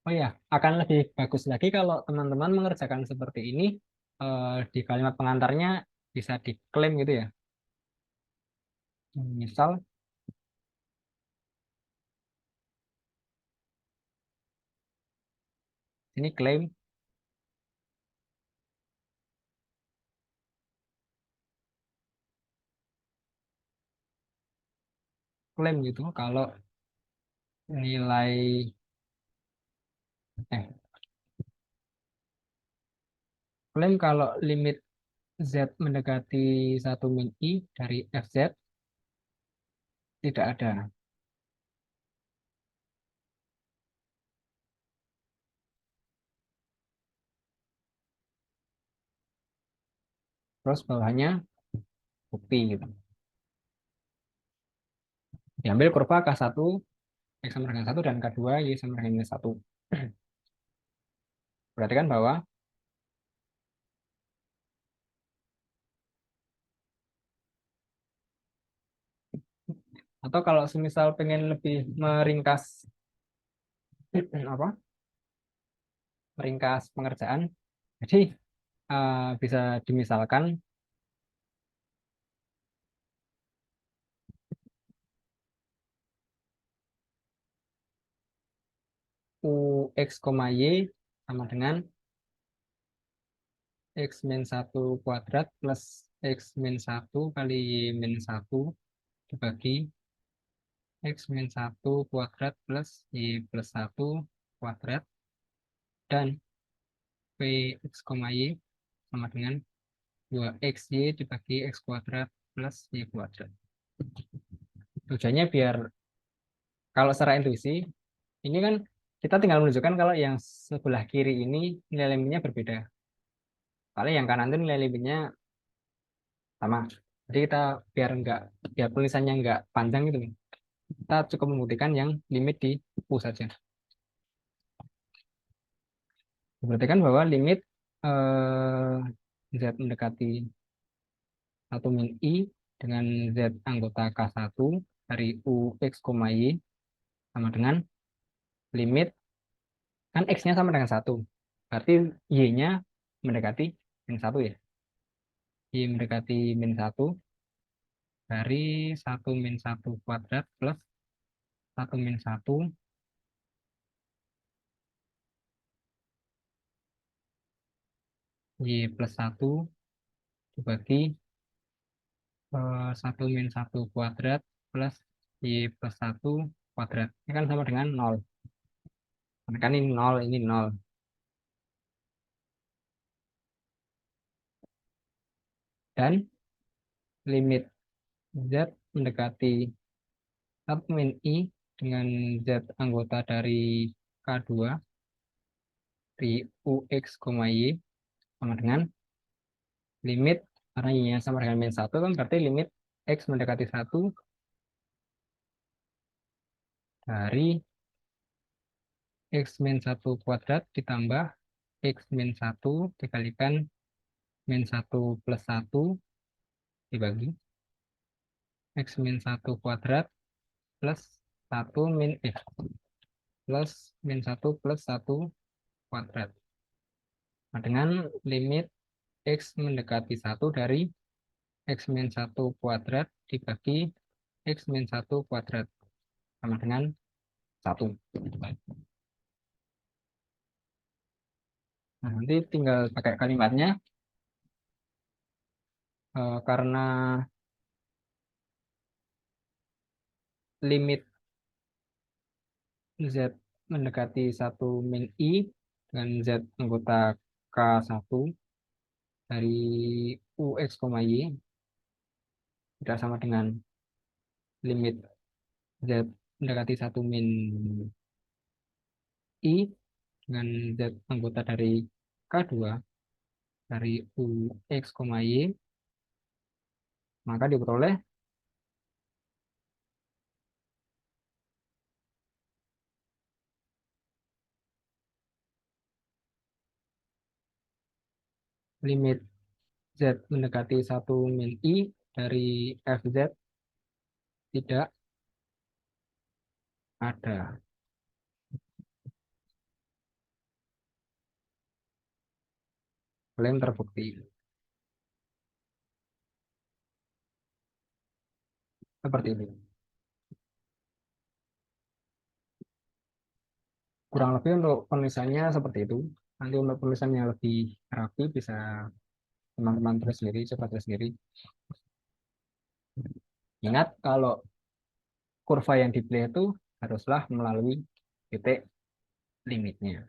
Oh ya, akan lebih bagus lagi kalau teman-teman mengerjakan seperti ini di kalimat pengantarnya bisa diklaim gitu ya. Misal ini klaim gitu kalau nilai eh klaim kalau limit Z mendekati 1 min I dari FZ tidak ada. Terus bawahnya bukti gitu. Diambil kurva K1 X sama dengan 1 dan K2 Y sama dengan minus 1. Berarti kan bahwa atau kalau semisal pengen lebih meringkas apa? Meringkas pengerjaan. Jadi bisa dimisalkan UX, Y sama dengan X min 1 kuadrat plus X min 1 kali Y min 1 dibagi X min 1 kuadrat plus Y plus 1 kuadrat dan Px, Y sama dengan 2XY dibagi X kuadrat plus Y kuadrat. Tujuannya biar kalau secara intuisi, ini kan kita tinggal menunjukkan kalau yang sebelah kiri ini nilai limitnya berbeda. Kalau yang kanan itu nilai limitnya sama. Jadi kita biar tulisannya nggak panjang gitu, kita cukup membuktikan yang limit di U saja. Berarti kan bahwa limit Z mendekati 1 min I dengan Z anggota K1 dari UX, Y sama dengan limit kan X-nya sama dengan 1. Berarti Y-nya mendekati min 1 ya. Y mendekati min 1 dari 1 min 1 kuadrat plus 1 min 1 Y plus 1 dibagi 1 min 1 kuadrat plus Y plus 1 kuadrat. Ini kan sama dengan 0. Kan ini 0, ini 0. Dan limit Z mendekati 1 min I dengan Z anggota dari K2 di UX, Y sama dengan limit karena Y-nya sama dengan min 1 kan berarti limit X mendekati 1 dari X min 1 kuadrat ditambah X min 1 dikalikan min 1 plus 1 dibagi X min 1 kuadrat plus 1 min plus min 1 plus 1 kuadrat. Nah, dengan limit X mendekati 1 dari X min 1 kuadrat dibagi X min 1 kuadrat sama dengan 1. Nah, nanti tinggal pakai kalimatnya karena limit Z mendekati 1 min I dengan Z anggota K1 dari UX, Y tidak sama dengan limit Z mendekati 1 min I dengan Z anggota dari K2 dari UX, Y, maka diperoleh limit Z mendekati 1 min I dari FZ tidak ada. Klaim terbukti. Seperti itu. Kurang lebih untuk penulisannya seperti itu. Nanti untuk penulisannya lebih rapi bisa teman-teman tulis sendiri, coba tulis sendiri. Ingat kalau kurva yang dipilih itu haruslah melalui titik limitnya.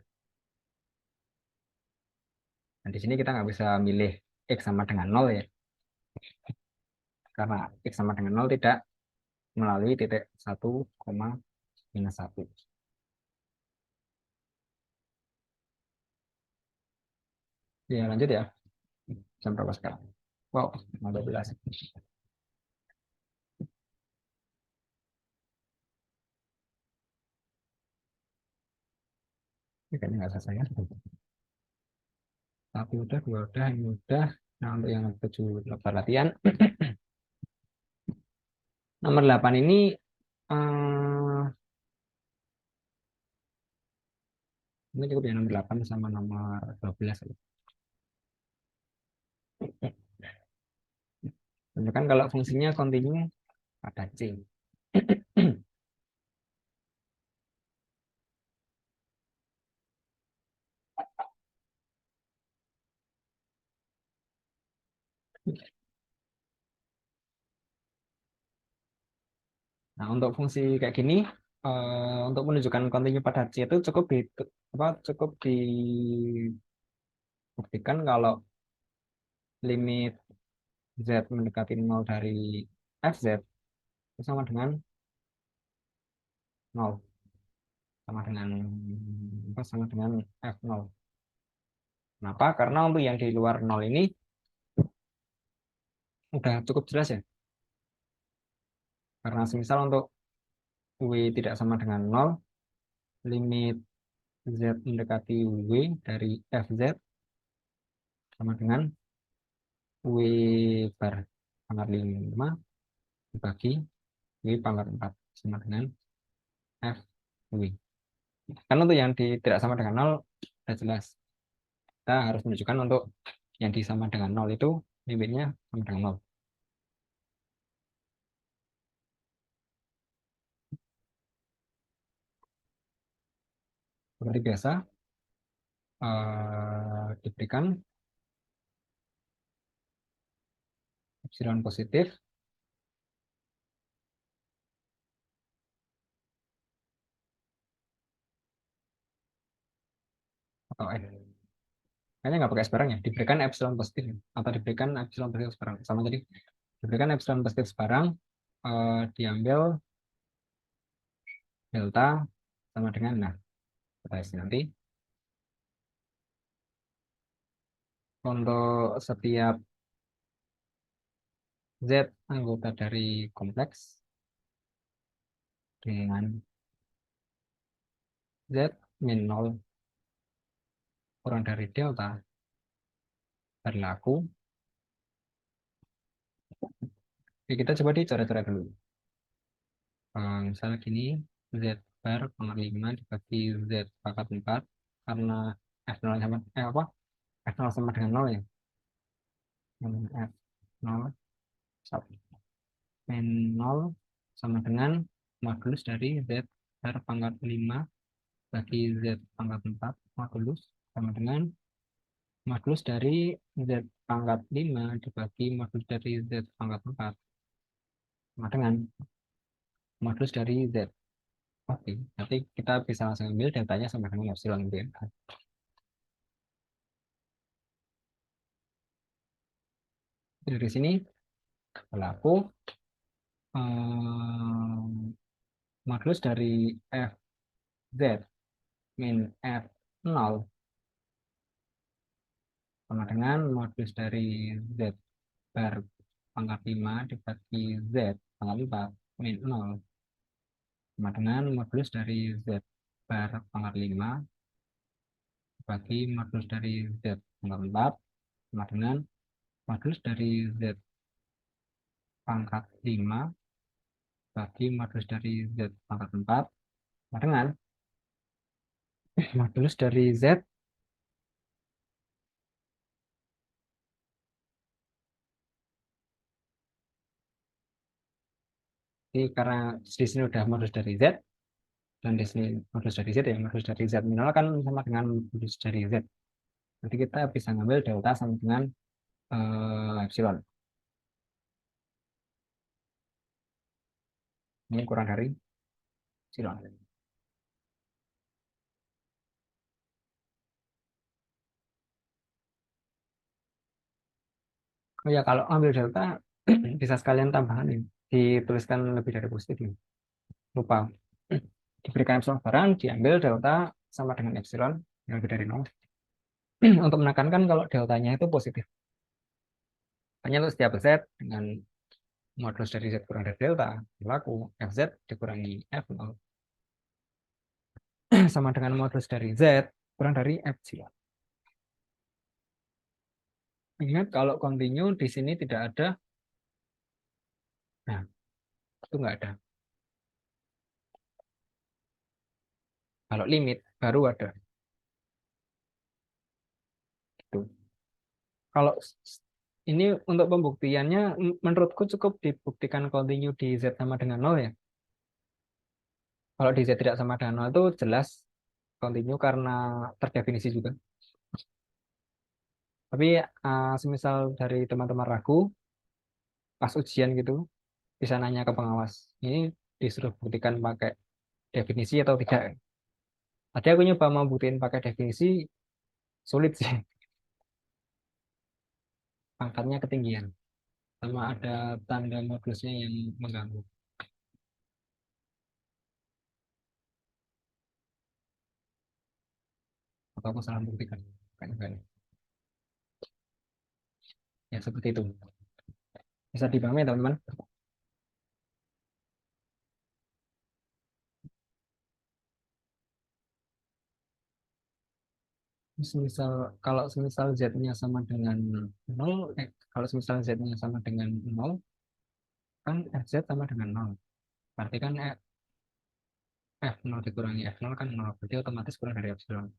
Dan di sini kita nggak bisa milih X sama dengan 0 ya. Karena X sama dengan 0 tidak melalui titik 1, minus 1. Ya lanjut ya. Jam berapa sekarang? Wow, 15. Ini kayaknya nggak selesai ya. Satu udah, dua udah, ini udah. Nah untuk yang 7 lembar latihan. Nomor 8 ini ini cukup ya nomor 8 sama nomor 12. Tunjukkan kalau fungsinya continue pada C. Nah, untuk fungsi kayak gini, untuk menunjukkan continue pada C itu cukup dibuktikan kalau limit Z mendekati 0 dari FZ itu sama dengan 0, sama dengan sama dengan F0. Kenapa? Karena untuk yang di luar 0 ini udah cukup jelas ya. Karena semisal untuk W tidak sama dengan 0, limit Z mendekati W dari FZ sama dengan W bar pangkat 5 dibagi W pangkat 4 sama dengan F W. Kan untuk yang tidak sama dengan 0 sudah jelas. Kita harus menunjukkan untuk yang disama dengan 0 itu limitnya sama dengan 0. Seperti biasa, diberikan epsilon positif atau kayaknya nggak pakai sebarang ya, diberikan epsilon positif atau diberikan epsilon positif sebarang sama tadi, diberikan epsilon positif sebarang, diambil delta sama dengan, nah kita isi nanti untuk setiap Z anggota dari kompleks dengan Z min 0 kurang dari delta berlaku. Oke, kita coba dicoret-coret dulu. Misalnya gini, Z bar pangkat 5 dibagi Z pangkat 4 karena F0 sama apa? F0 sama dengan 0 ya. F0 min 0 sama dengan modulus dari Z bar pangkat 5 bagi Z pangkat 4 modulus sama dengan modulus dari Z pangkat 5 dibagi modulus dari Z pangkat 4 sama dengan modulus dari Z. Oke, nanti kita bisa langsung ambil datanya sama dengan epsilon gitu ya. Dari sini berlaku modulus dari FZ min F 0 sama dengan modulus dari Z bar pangkat 5 dibagi Z pangkat 4 min 0 sama dengan modulus dari Z bar pangkat 5 dibagi modulus dari Z pangkat 4 sama dengan modulus dari Z pangkat 5 bagi modulus dari Z pangkat 4 sama dengan modulus dari Z. Jadi karena di sini udah modulus dari Z dan di sini modulus dari Z, ya modulus dari Z minimal kan sama dengan modulus dari Z. Nanti kita bisa ngambil delta sama dengan epsilon. Ini kurang dari epsilon. Oh ya, kalau ambil delta bisa sekalian tambahan ini. Dituliskan lebih dari positif. Lupa. Diberikan epsilon barang, diambil delta sama dengan epsilon yang lebih dari 0. Untuk menekankan kalau deltanya itu positif. Hanya untuk setiap Z dengan modulus dari Z kurang dari delta, berlaku Fz dikurangi F0 sama dengan modulus dari Z kurang dari epsilon. Ingat kalau continue di sini tidak ada, nah itu nggak ada. Kalau limit baru ada. Gitu. Kalau ini untuk pembuktiannya menurutku cukup dibuktikan continue di Z sama dengan 0 ya. Kalau di Z tidak sama dengan 0 itu jelas continue karena terdefinisi juga. Tapi semisal dari teman-teman ragu pas ujian gitu bisa nanya ke pengawas. Ini disuruh buktikan pakai definisi atau tidak. Tadi aku nyoba mau buktiin pakai definisi, sulit sih. Pangkatnya ketinggian. Sama ada tanda modulusnya yang mengganggu. Atau aku salah buktikan. Kayaknya enggak nih. Ya seperti itu. Bisa dipahami ya teman-teman? Semisal, kalau semisal Z-nya sama dengan 0, kalau semisal Z-nya sama dengan 0, kan FZ sama dengan 0. Berarti kan F0 dikurangi F0 kan 0. Berarti otomatis kurang dari epsilon.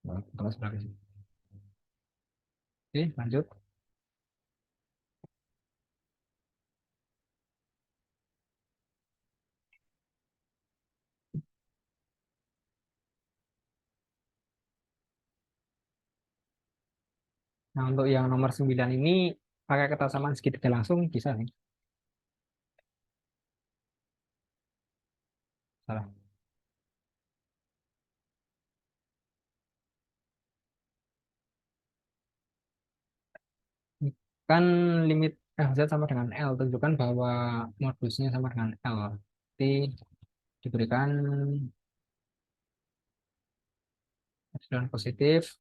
Nah, terus berarti. Oke, lanjut. Nah, untuk yang nomor 9 ini pakai ketersamaan segitiga langsung bisa nih. Salah. Kan limit Fz sama dengan L tunjukkan bahwa modusnya sama dengan L. Jadi diberikan epsilon positif,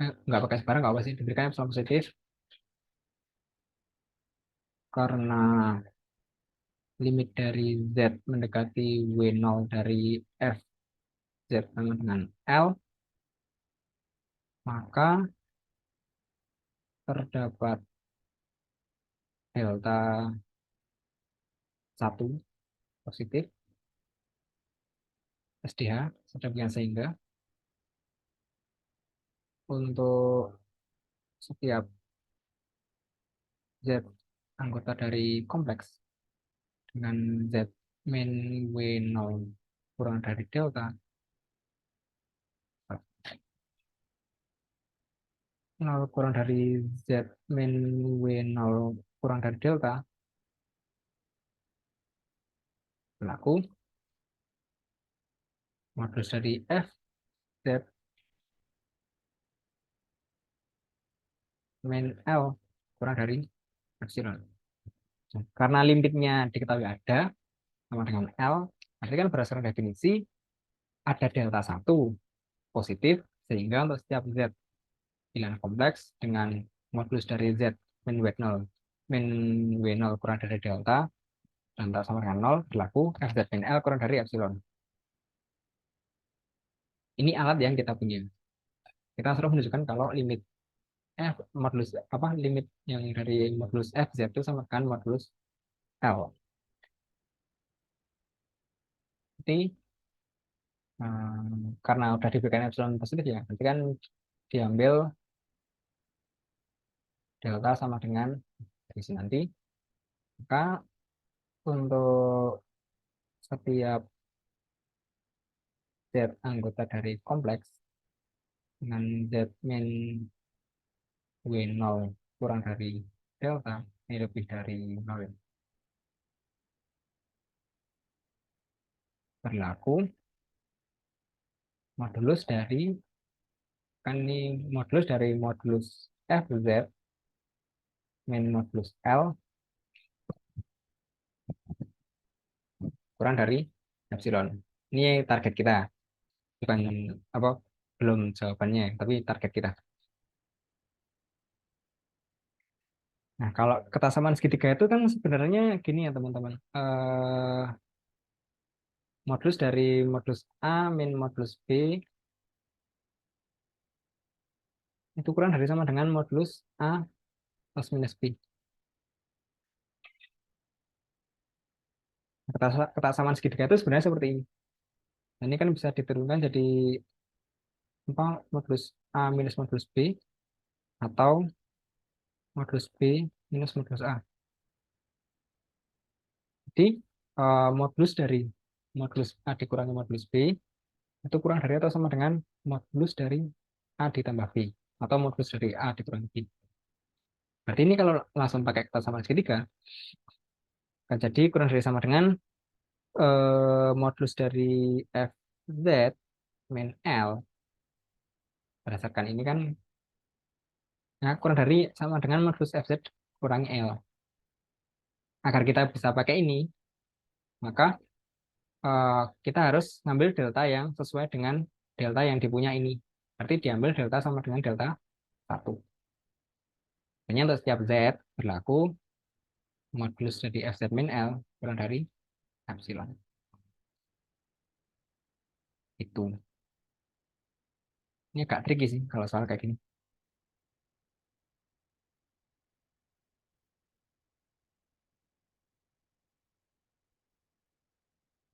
nggak pakai sebarang nggak apa sih, diberikan epsilon positif karena limit dari Z mendekati W0 dari Fz sama dengan L, maka terdapat delta 1 positif SDH sedemikian sehingga untuk setiap Z anggota dari kompleks dengan Z min W0 kurang dari delta, 0 kurang dari Z min W0 kurang dari delta, berlaku modulus dari F Z min L kurang dari epsilon. Nah, karena limitnya diketahui ada sama dengan L, berarti kan berdasarkan definisi ada delta 1 positif, sehingga untuk setiap Z bilangan kompleks dengan modulus dari Z min W0 kurang dari delta, delta sama dengan 0, berlaku FZ min L kurang dari epsilon. Ini alat yang kita punya. Kita suruh menunjukkan kalau limit F modulus apa limit yang dari modulus FZ itu sama dengan modulus L. Jadi karena udah diberikan epsilon positif ya, berarti kan diambil delta sama dengan isi nanti. Maka untuk setiap Z anggota dari kompleks dengan Z min W0 kurang dari delta, ini lebih dari 0, berlaku modulus dari, kan ini modulus dari modulus FZ min modulus L kurang dari epsilon. Ini target kita, bukan apa, belum jawabannya, tapi target kita. Nah, kalau ketasamaan segitiga itu kan sebenarnya gini ya teman-teman. Modulus dari modulus A min modulus B itu kurang dari sama dengan modulus A plus minus B. Ketasamaan segitiga itu sebenarnya seperti ini. Nah, ini kan bisa diturunkan jadi apa, modulus A minus modulus B atau modulus B minus modulus A. Jadi modulus dari modulus A dikurangi modulus B itu kurang dari atau sama dengan modulus dari A ditambah B atau modulus dari A dikurangi B. Berarti ini kalau langsung pakai kesamaan segitiga akan jadi kurang dari sama dengan modulus dari FZ min L berdasarkan ini kan, ya, kurang dari sama dengan modulus FZ kurangi L. Agar kita bisa pakai ini, maka kita harus ngambil delta yang sesuai dengan delta yang dipunya ini. Berarti diambil delta sama dengan delta 1. Hanya untuk setiap Z berlaku modulus dari FZ min L kurang dari epsilon. Itu. Ini agak tricky sih kalau soal kayak gini.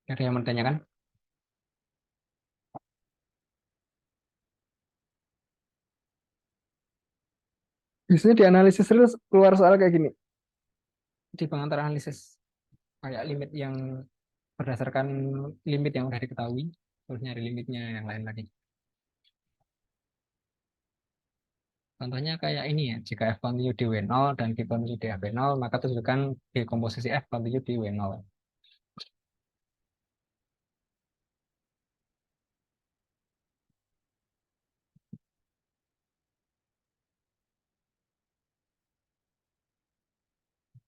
Ada yang mau ditanyakan? Biasanya di analisis terus keluar soal kayak gini. Di pengantar analisis kayak limit yang berdasarkan limit yang udah diketahui, terus nyari limitnya yang lain lagi. Contohnya kayak ini ya, jika F continue di W0 dan G continue di AB0, maka tunjukkan G komposisi F continue di W0.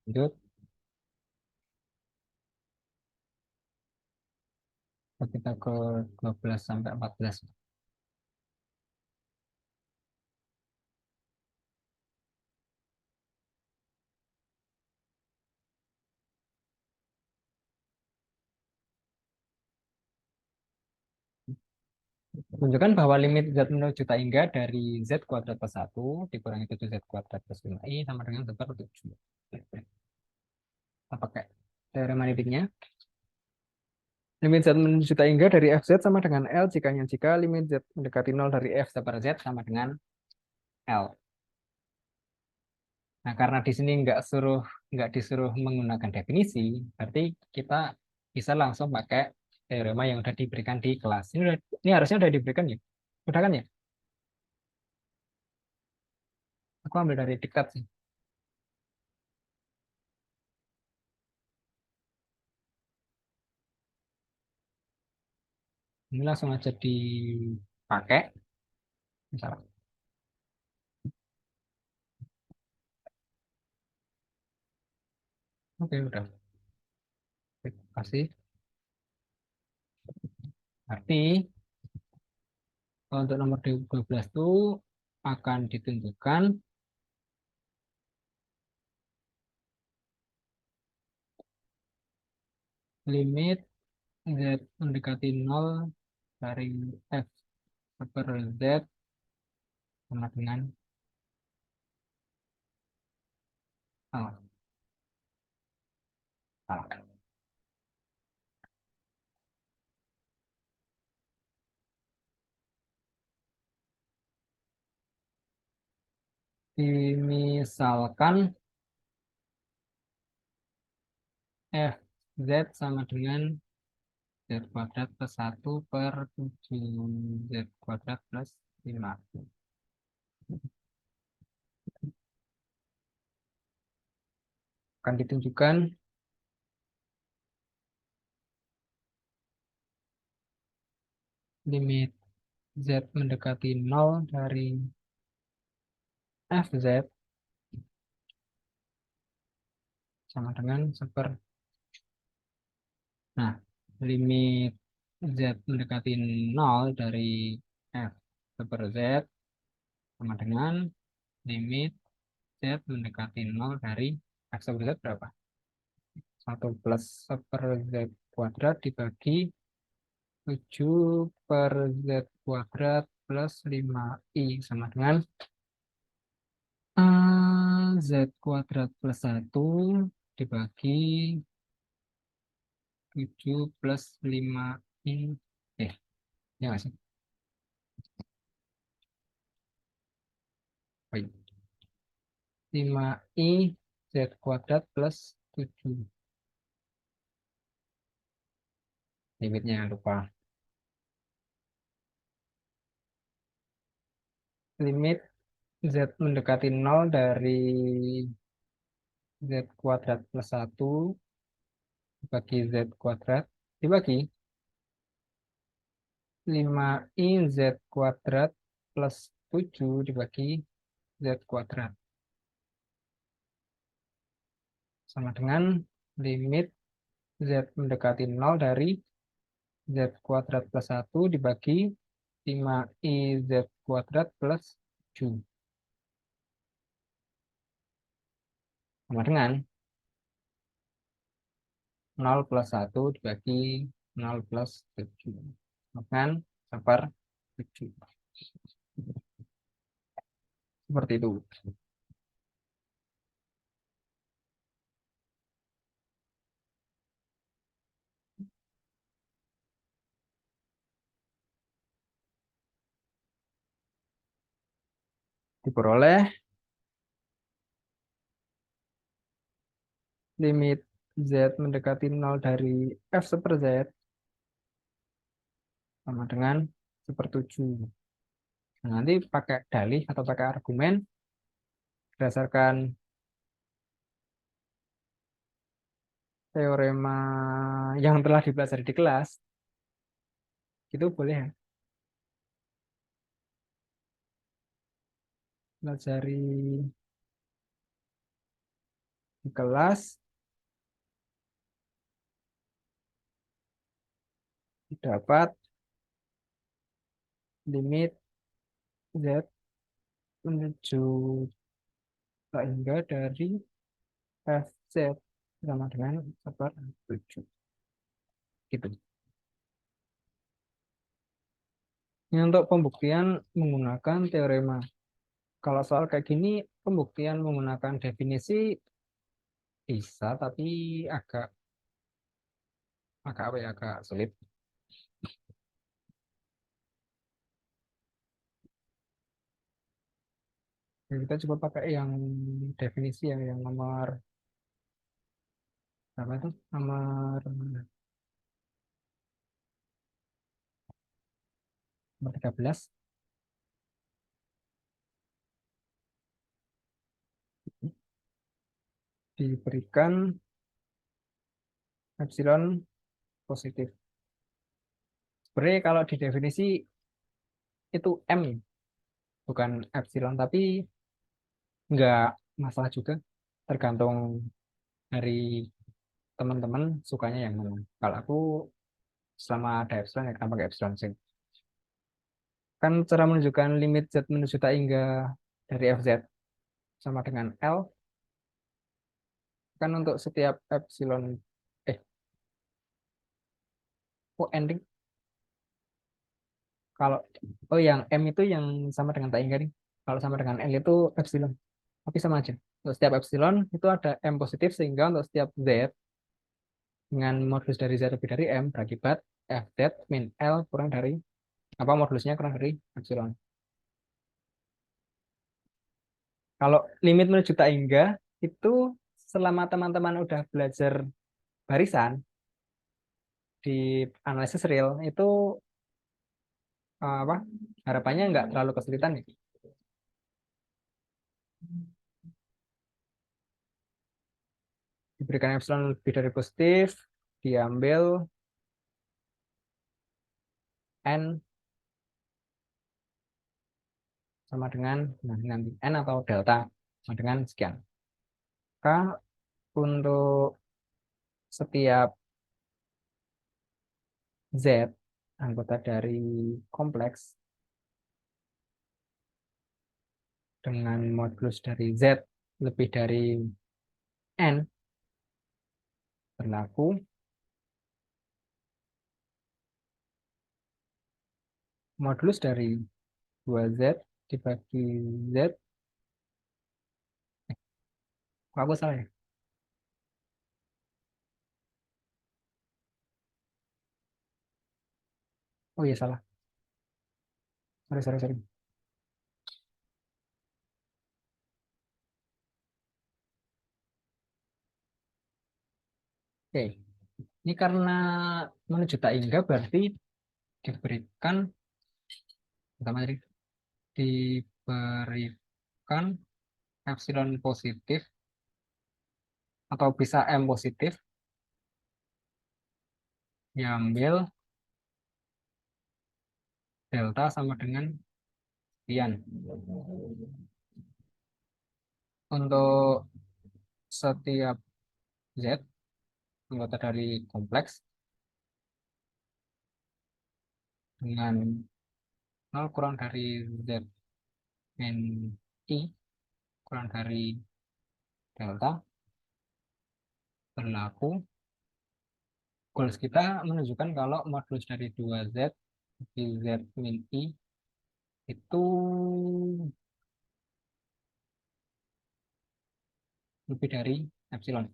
Lanjut, kita ke 12 sampai 14. Tunjukkan bahwa limit Z menuju tak hingga dari Z kuadrat plus 1 dikurangi 7Z kuadrat plus 5I sama dengan Z per 7. Kita pakai teorema limitnya. Limit Z menuju tak hingga dari FZ sama dengan L jika limit Z mendekati 0 dari F per Z sama dengan L. Nah, karena di sini nggak disuruh menggunakan definisi, berarti kita bisa langsung pakai teorema yang udah diberikan di kelas. Ini harusnya udah diberikan ya? Udah kan ya? Aku ambil dari diktat sih. Ini langsung aja dipakai. Misalnya. Oke, udah. Terima kasih. Berarti untuk nomor 12 itu akan ditentukan limit Z mendekati 0 dari F per Z sama dengan salah. Salah. Misalkan F Z sama dengan Z kuadrat plus 1 per 7 Z kuadrat plus 5. Akan ditunjukkan limit Z mendekati 0 dari FZ sama dengan nah, limit Z mendekati 0 dari F per Z sama dengan limit Z mendekati 0 dari F per Z berapa? 1 plus per Z kuadrat dibagi 7 per Z kuadrat plus 5i sama dengan Z kuadrat plus 1 dibagi 7 plus 5i. Ya nggak sih? Baik. 5i Z kuadrat plus 7. Limitnya lupa. Limit Z mendekati 0 dari Z kuadrat plus 1 dibagi Z kuadrat dibagi 5i Z kuadrat plus 7 dibagi Z kuadrat sama dengan limit Z mendekati 0 dari Z kuadrat plus 1 dibagi 5i Z kuadrat plus 7 sama dengan 0 plus 1 dibagi 0 plus 7 dengan 1/7. Seperti itu. Diperoleh limit Z mendekati 0 dari F per Z sama dengan 1/7. Nah, nanti pakai dalih atau pakai argumen berdasarkan teorema yang telah dipelajari di kelas, itu boleh ya. Pelajari di kelas dapat limit Z menuju sehingga dari FZ sama dengan 1/7. Gitu. Ini untuk pembuktian menggunakan teorema. Kalau soal kayak gini, pembuktian menggunakan definisi bisa, tapi agak agak sulit. Jadi kita coba pakai yang definisi yang nomor berapa itu? Nomor 13. Diberikan epsilon positif. Sebenarnya kalau di definisi itu M, bukan epsilon, tapi nggak masalah juga. Tergantung dari teman-teman sukanya yang mana. Kalau aku selama ada epsilon ya kenapa pakai epsilon sih? Kan cara menunjukkan limit z menuju tak hingga dari fz sama dengan L kan untuk setiap epsilon eh kok ending kalau oh yang M itu yang sama dengan tak hingga nih. Kalau sama dengan L itu epsilon. Tapi sama aja. Untuk setiap epsilon itu ada M positif sehingga untuk setiap Z dengan modulus dari Z lebih dari M berakibat Fz min L kurang dari apa modulusnya kurang dari epsilon. Kalau limit menuju tak hingga itu selama teman-teman udah belajar barisan di analisis real itu apa harapannya nggak terlalu kesulitan ya. Diberikan epsilon lebih dari positif diambil N sama dengan nah, nanti N atau delta sama dengan sekian. Maka untuk setiap Z anggota dari kompleks dengan modulus dari Z lebih dari N berlaku modulus dari 2Z dibagi Z. Kok aku salah ya? Oh iya salah. Sorry, sorry, sorry. Oke. Ini karena menuju tak hingga berarti diberikan pertama tadi diberikan epsilon positif atau bisa M positif diambil delta sama dengan sekian. Untuk setiap Z anggota dari kompleks dengan 0 kurang dari Z min I kurang dari delta berlaku goals kita menunjukkan kalau modulus dari 2Z di Z min I itu lebih dari epsilon.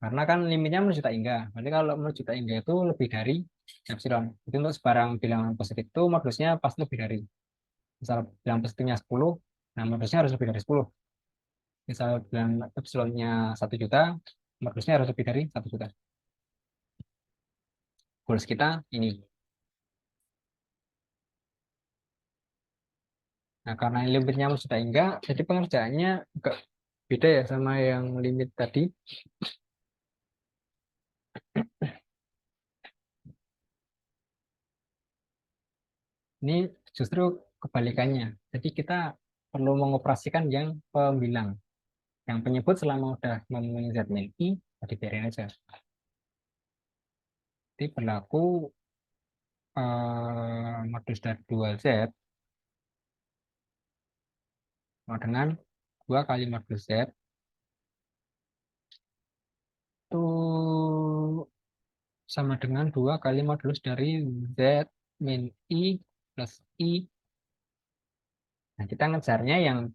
Karena kan limitnya menuju tak hingga. Berarti kalau menuju tak hingga itu lebih dari epsilon. Jadi untuk sebarang bilangan positif itu modulusnya pasti lebih dari. Misal bilangan positifnya 10, nah modulusnya harus lebih dari 10. Misal bilangan epsilonnya 1 juta, modulusnya harus lebih dari 1 juta. Goals kita ini. Nah, karena limitnya menuju tak hingga, jadi pengerjaannya agak beda ya sama yang limit tadi. Ini justru kebalikannya. Jadi kita perlu mengoperasikan yang pembilang. Yang penyebut selama udah memenuhi Z min I, dibiarin aja. Jadi berlaku modus dari 2Z sama dengan 2 kali modus Z itu sama dengan 2 kali modulus dari Z min I plus I. Nah, kita ngejarnya yang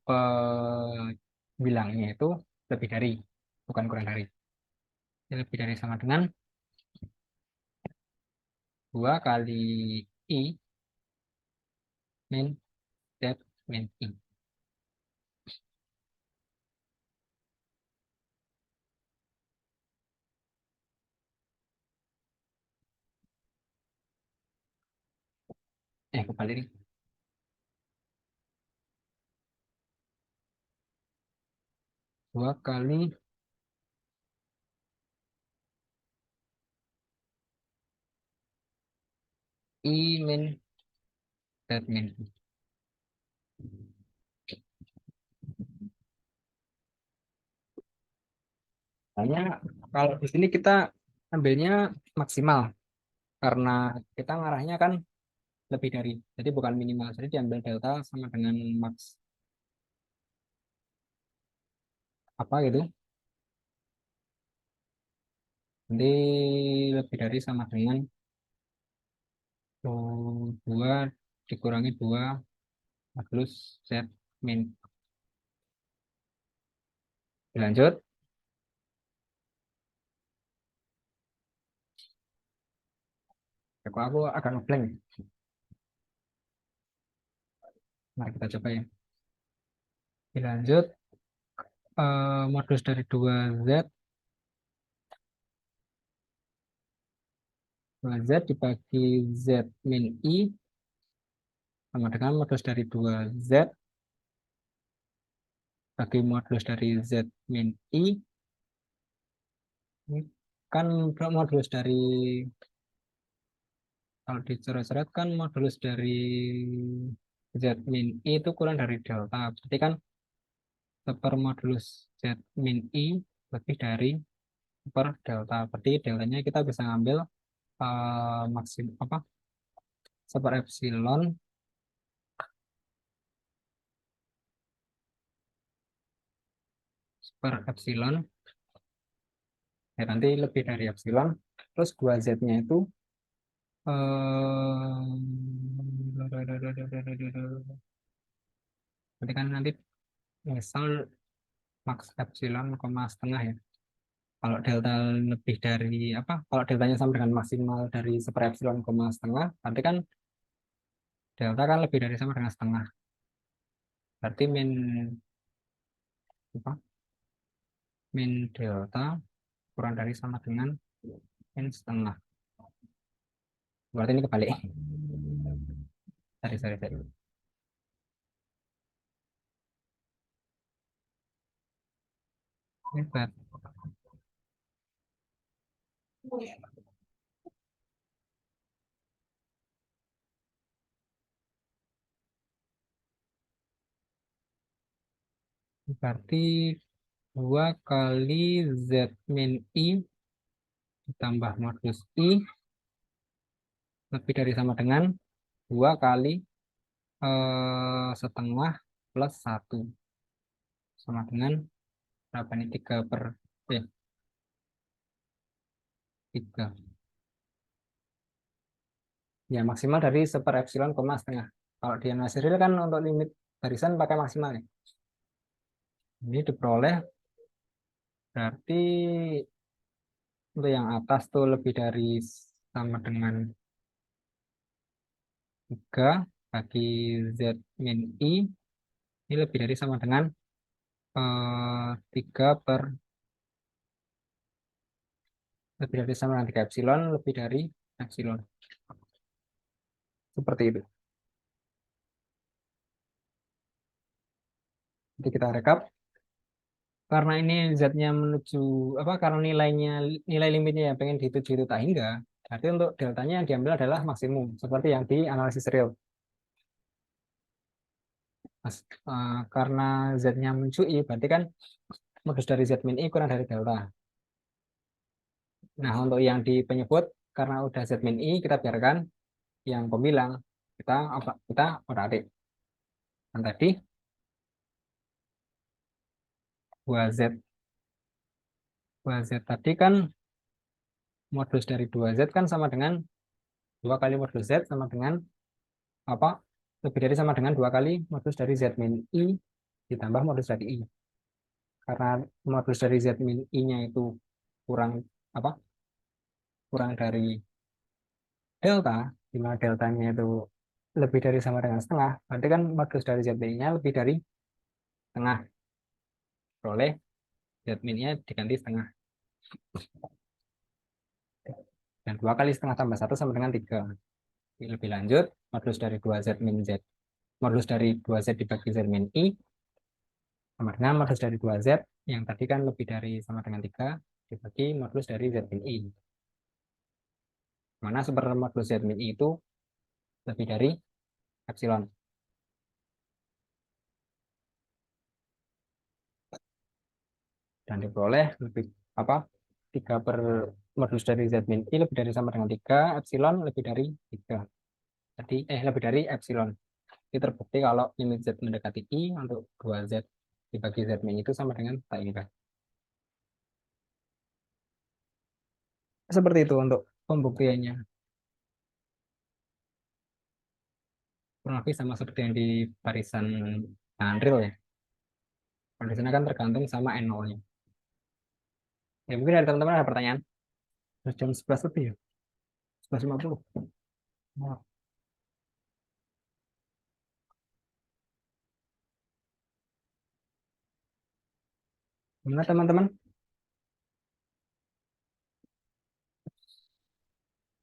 bilangnya itu lebih dari, bukan kurang dari. Lebih dari sama dengan 2 kali I min Z min I. Kembali nih. 2 kali I min Z min I. Hanya kalau di sini kita ambilnya maksimal karena kita ngarahnya kan lebih dari, jadi bukan minimal, jadi diambil delta sama dengan max apa gitu, nanti lebih dari sama dengan 2 dikurangi 2 plus Z min. Lanjut, aku akan ngeblank. Mari kita coba ya. Dilanjut, modulus dari 2Z 2Z dibagi Z min I sama dengan modulus dari 2Z bagi modulus dari Z min I. Ini kan modulus dari, kalau dicoret-coret kan modulus dari Z min I itu kurang dari delta. Berarti kan sepermodulus Z min I lebih dari per delta. Berarti deltanya kita bisa ngambil maksim apa seper epsilon ya, nanti lebih dari epsilon terus 2Z-nya itu berarti kan nanti misal max epsilon koma setengah ya. Kalau delta lebih dari apa? Kalau deltanya sama dengan maksimal dari seper epsilon koma setengah, berarti kan delta kan lebih dari sama dengan setengah. Berarti min apa? Min delta kurang dari sama dengan min setengah. Berarti ini kebalik. Sorry. Hebat. Berarti 2 kali Z min I ditambah modulus I lebih dari sama dengan 2 kali setengah plus 1 sama dengan berapa ini 3 per 3 ya, maksimal dari seper epsilon koma setengah. Kalau di Nasiril kan untuk limit barisan pakai maksimal ya. Ini diperoleh berarti untuk yang atas tuh lebih dari sama dengan 3 bagi Z min I ini lebih dari sama dengan 3 per lebih dari sama dengan 3 epsilon lebih dari epsilon. Seperti itu. Jadi kita rekap. Karena ini Z-nya menuju apa? Karena nilai limitnya yang pengen dituju itu tak hingga. Berarti untuk deltanya yang diambil adalah maksimum seperti yang di analisis real. Karena Z-nya menuju I, berarti kan modus dari Z min I kurang dari delta. Nah, untuk yang di penyebut karena udah Z min I kita biarkan, yang pembilang kita otak-atik. Dan tadi 2Z 2Z tadi kan modus dari 2Z kan sama dengan 2 kali modus Z sama dengan apa? Lebih dari sama dengan 2 kali modus dari Z min I ditambah modus dari I. Karena modus dari Z min I-nya itu kurang apa? Kurang dari delta, di mana deltanya itu lebih dari sama dengan setengah, berarti kan modus dari Z min I-nya lebih dari setengah. Oleh Z min I-nya diganti setengah. Dan 2 kali setengah tambah 1 sama dengan 3. Lebih lanjut, modulus dari 2Z min Z. Modulus dari 2Z dibagi Z min I sama dengan modulus dari 2Z yang tadi kan lebih dari sama dengan 3 dibagi modulus dari Z min I. Mana super modulus Z min I itu lebih dari epsilon. Dan diperoleh lebih apa 3 per modulus dari Z min I lebih dari sama dengan 3, epsilon lebih dari 3. Jadi lebih dari epsilon. Ini terbukti kalau limit Z mendekati I untuk 2Z dibagi Z min itu sama dengan tak ini, Pak. Seperti itu untuk pembuktiannya. Kurang lebih sama seperti yang di barisan Unreal ya. Kalau di sana kan tergantung sama N0-nya. Ya mungkin dari teman-teman ada pertanyaan. Sudah jam 11 lebih ya. 11.50. Nah, gimana teman-teman?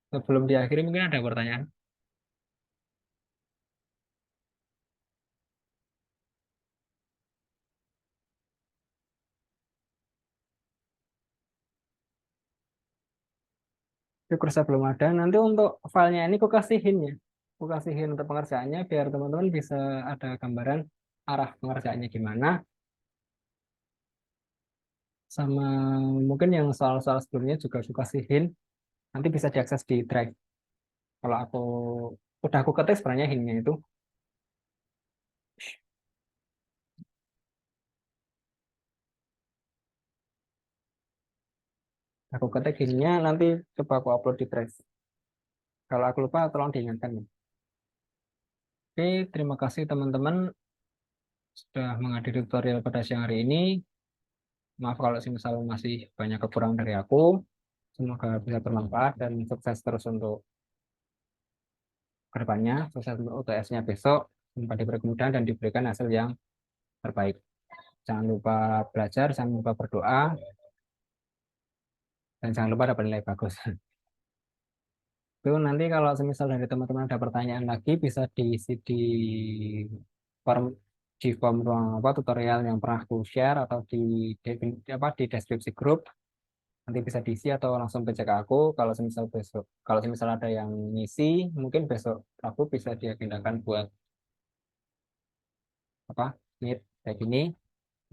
Sebelum diakhiri mungkin ada pertanyaan. Syukur saya belum ada. Nanti untuk filenya ini aku kasihin ya. Aku kasihin untuk pengerjaannya biar teman-teman bisa ada gambaran arah pengerjaannya gimana. Sama mungkin yang soal-soal sebelumnya juga aku kasihin. Nanti bisa diakses di Drive. Kalau aku ketik sebenarnya hintnya itu. Aku ketik hintnya nanti coba aku upload di Drive. Kalau aku lupa tolong diingatkan ya. Oke, terima kasih teman-teman sudah menghadiri tutorial pada siang hari ini. Maaf kalau misal masih banyak kekurangan dari aku. Semoga bisa bermanfaat dan sukses terus untuk kedepannya. Sukses untuk UTS-nya besok. Sampai diberi kemudahan dan diberikan hasil yang terbaik. Jangan lupa belajar, jangan lupa berdoa, dan jangan lupa dapat nilai bagus. Itu nanti kalau semisal dari teman-teman ada pertanyaan lagi bisa diisi form di form ruang apa tutorial yang pernah aku share atau di deskripsi grup. Nanti bisa diisi atau langsung PC ke aku kalau semisal ada yang ngisi mungkin besok Rabu bisa diagendakan buat apa meet kayak gini,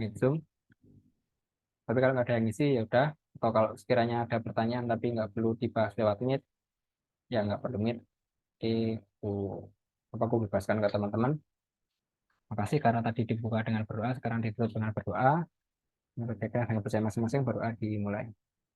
meet Zoom. Tapi kalau nggak ada yang ngisi ya udah, atau kalau sekiranya ada pertanyaan tapi nggak perlu dibahas lewat meet ya nggak perlu meet. Jadi aku aku bebaskan ke teman-teman. Makasih karena tadi dibuka dengan berdoa, sekarang ditutup dengan berdoa. Menurut saya dengan percaya masing-masing berdoa dimulai.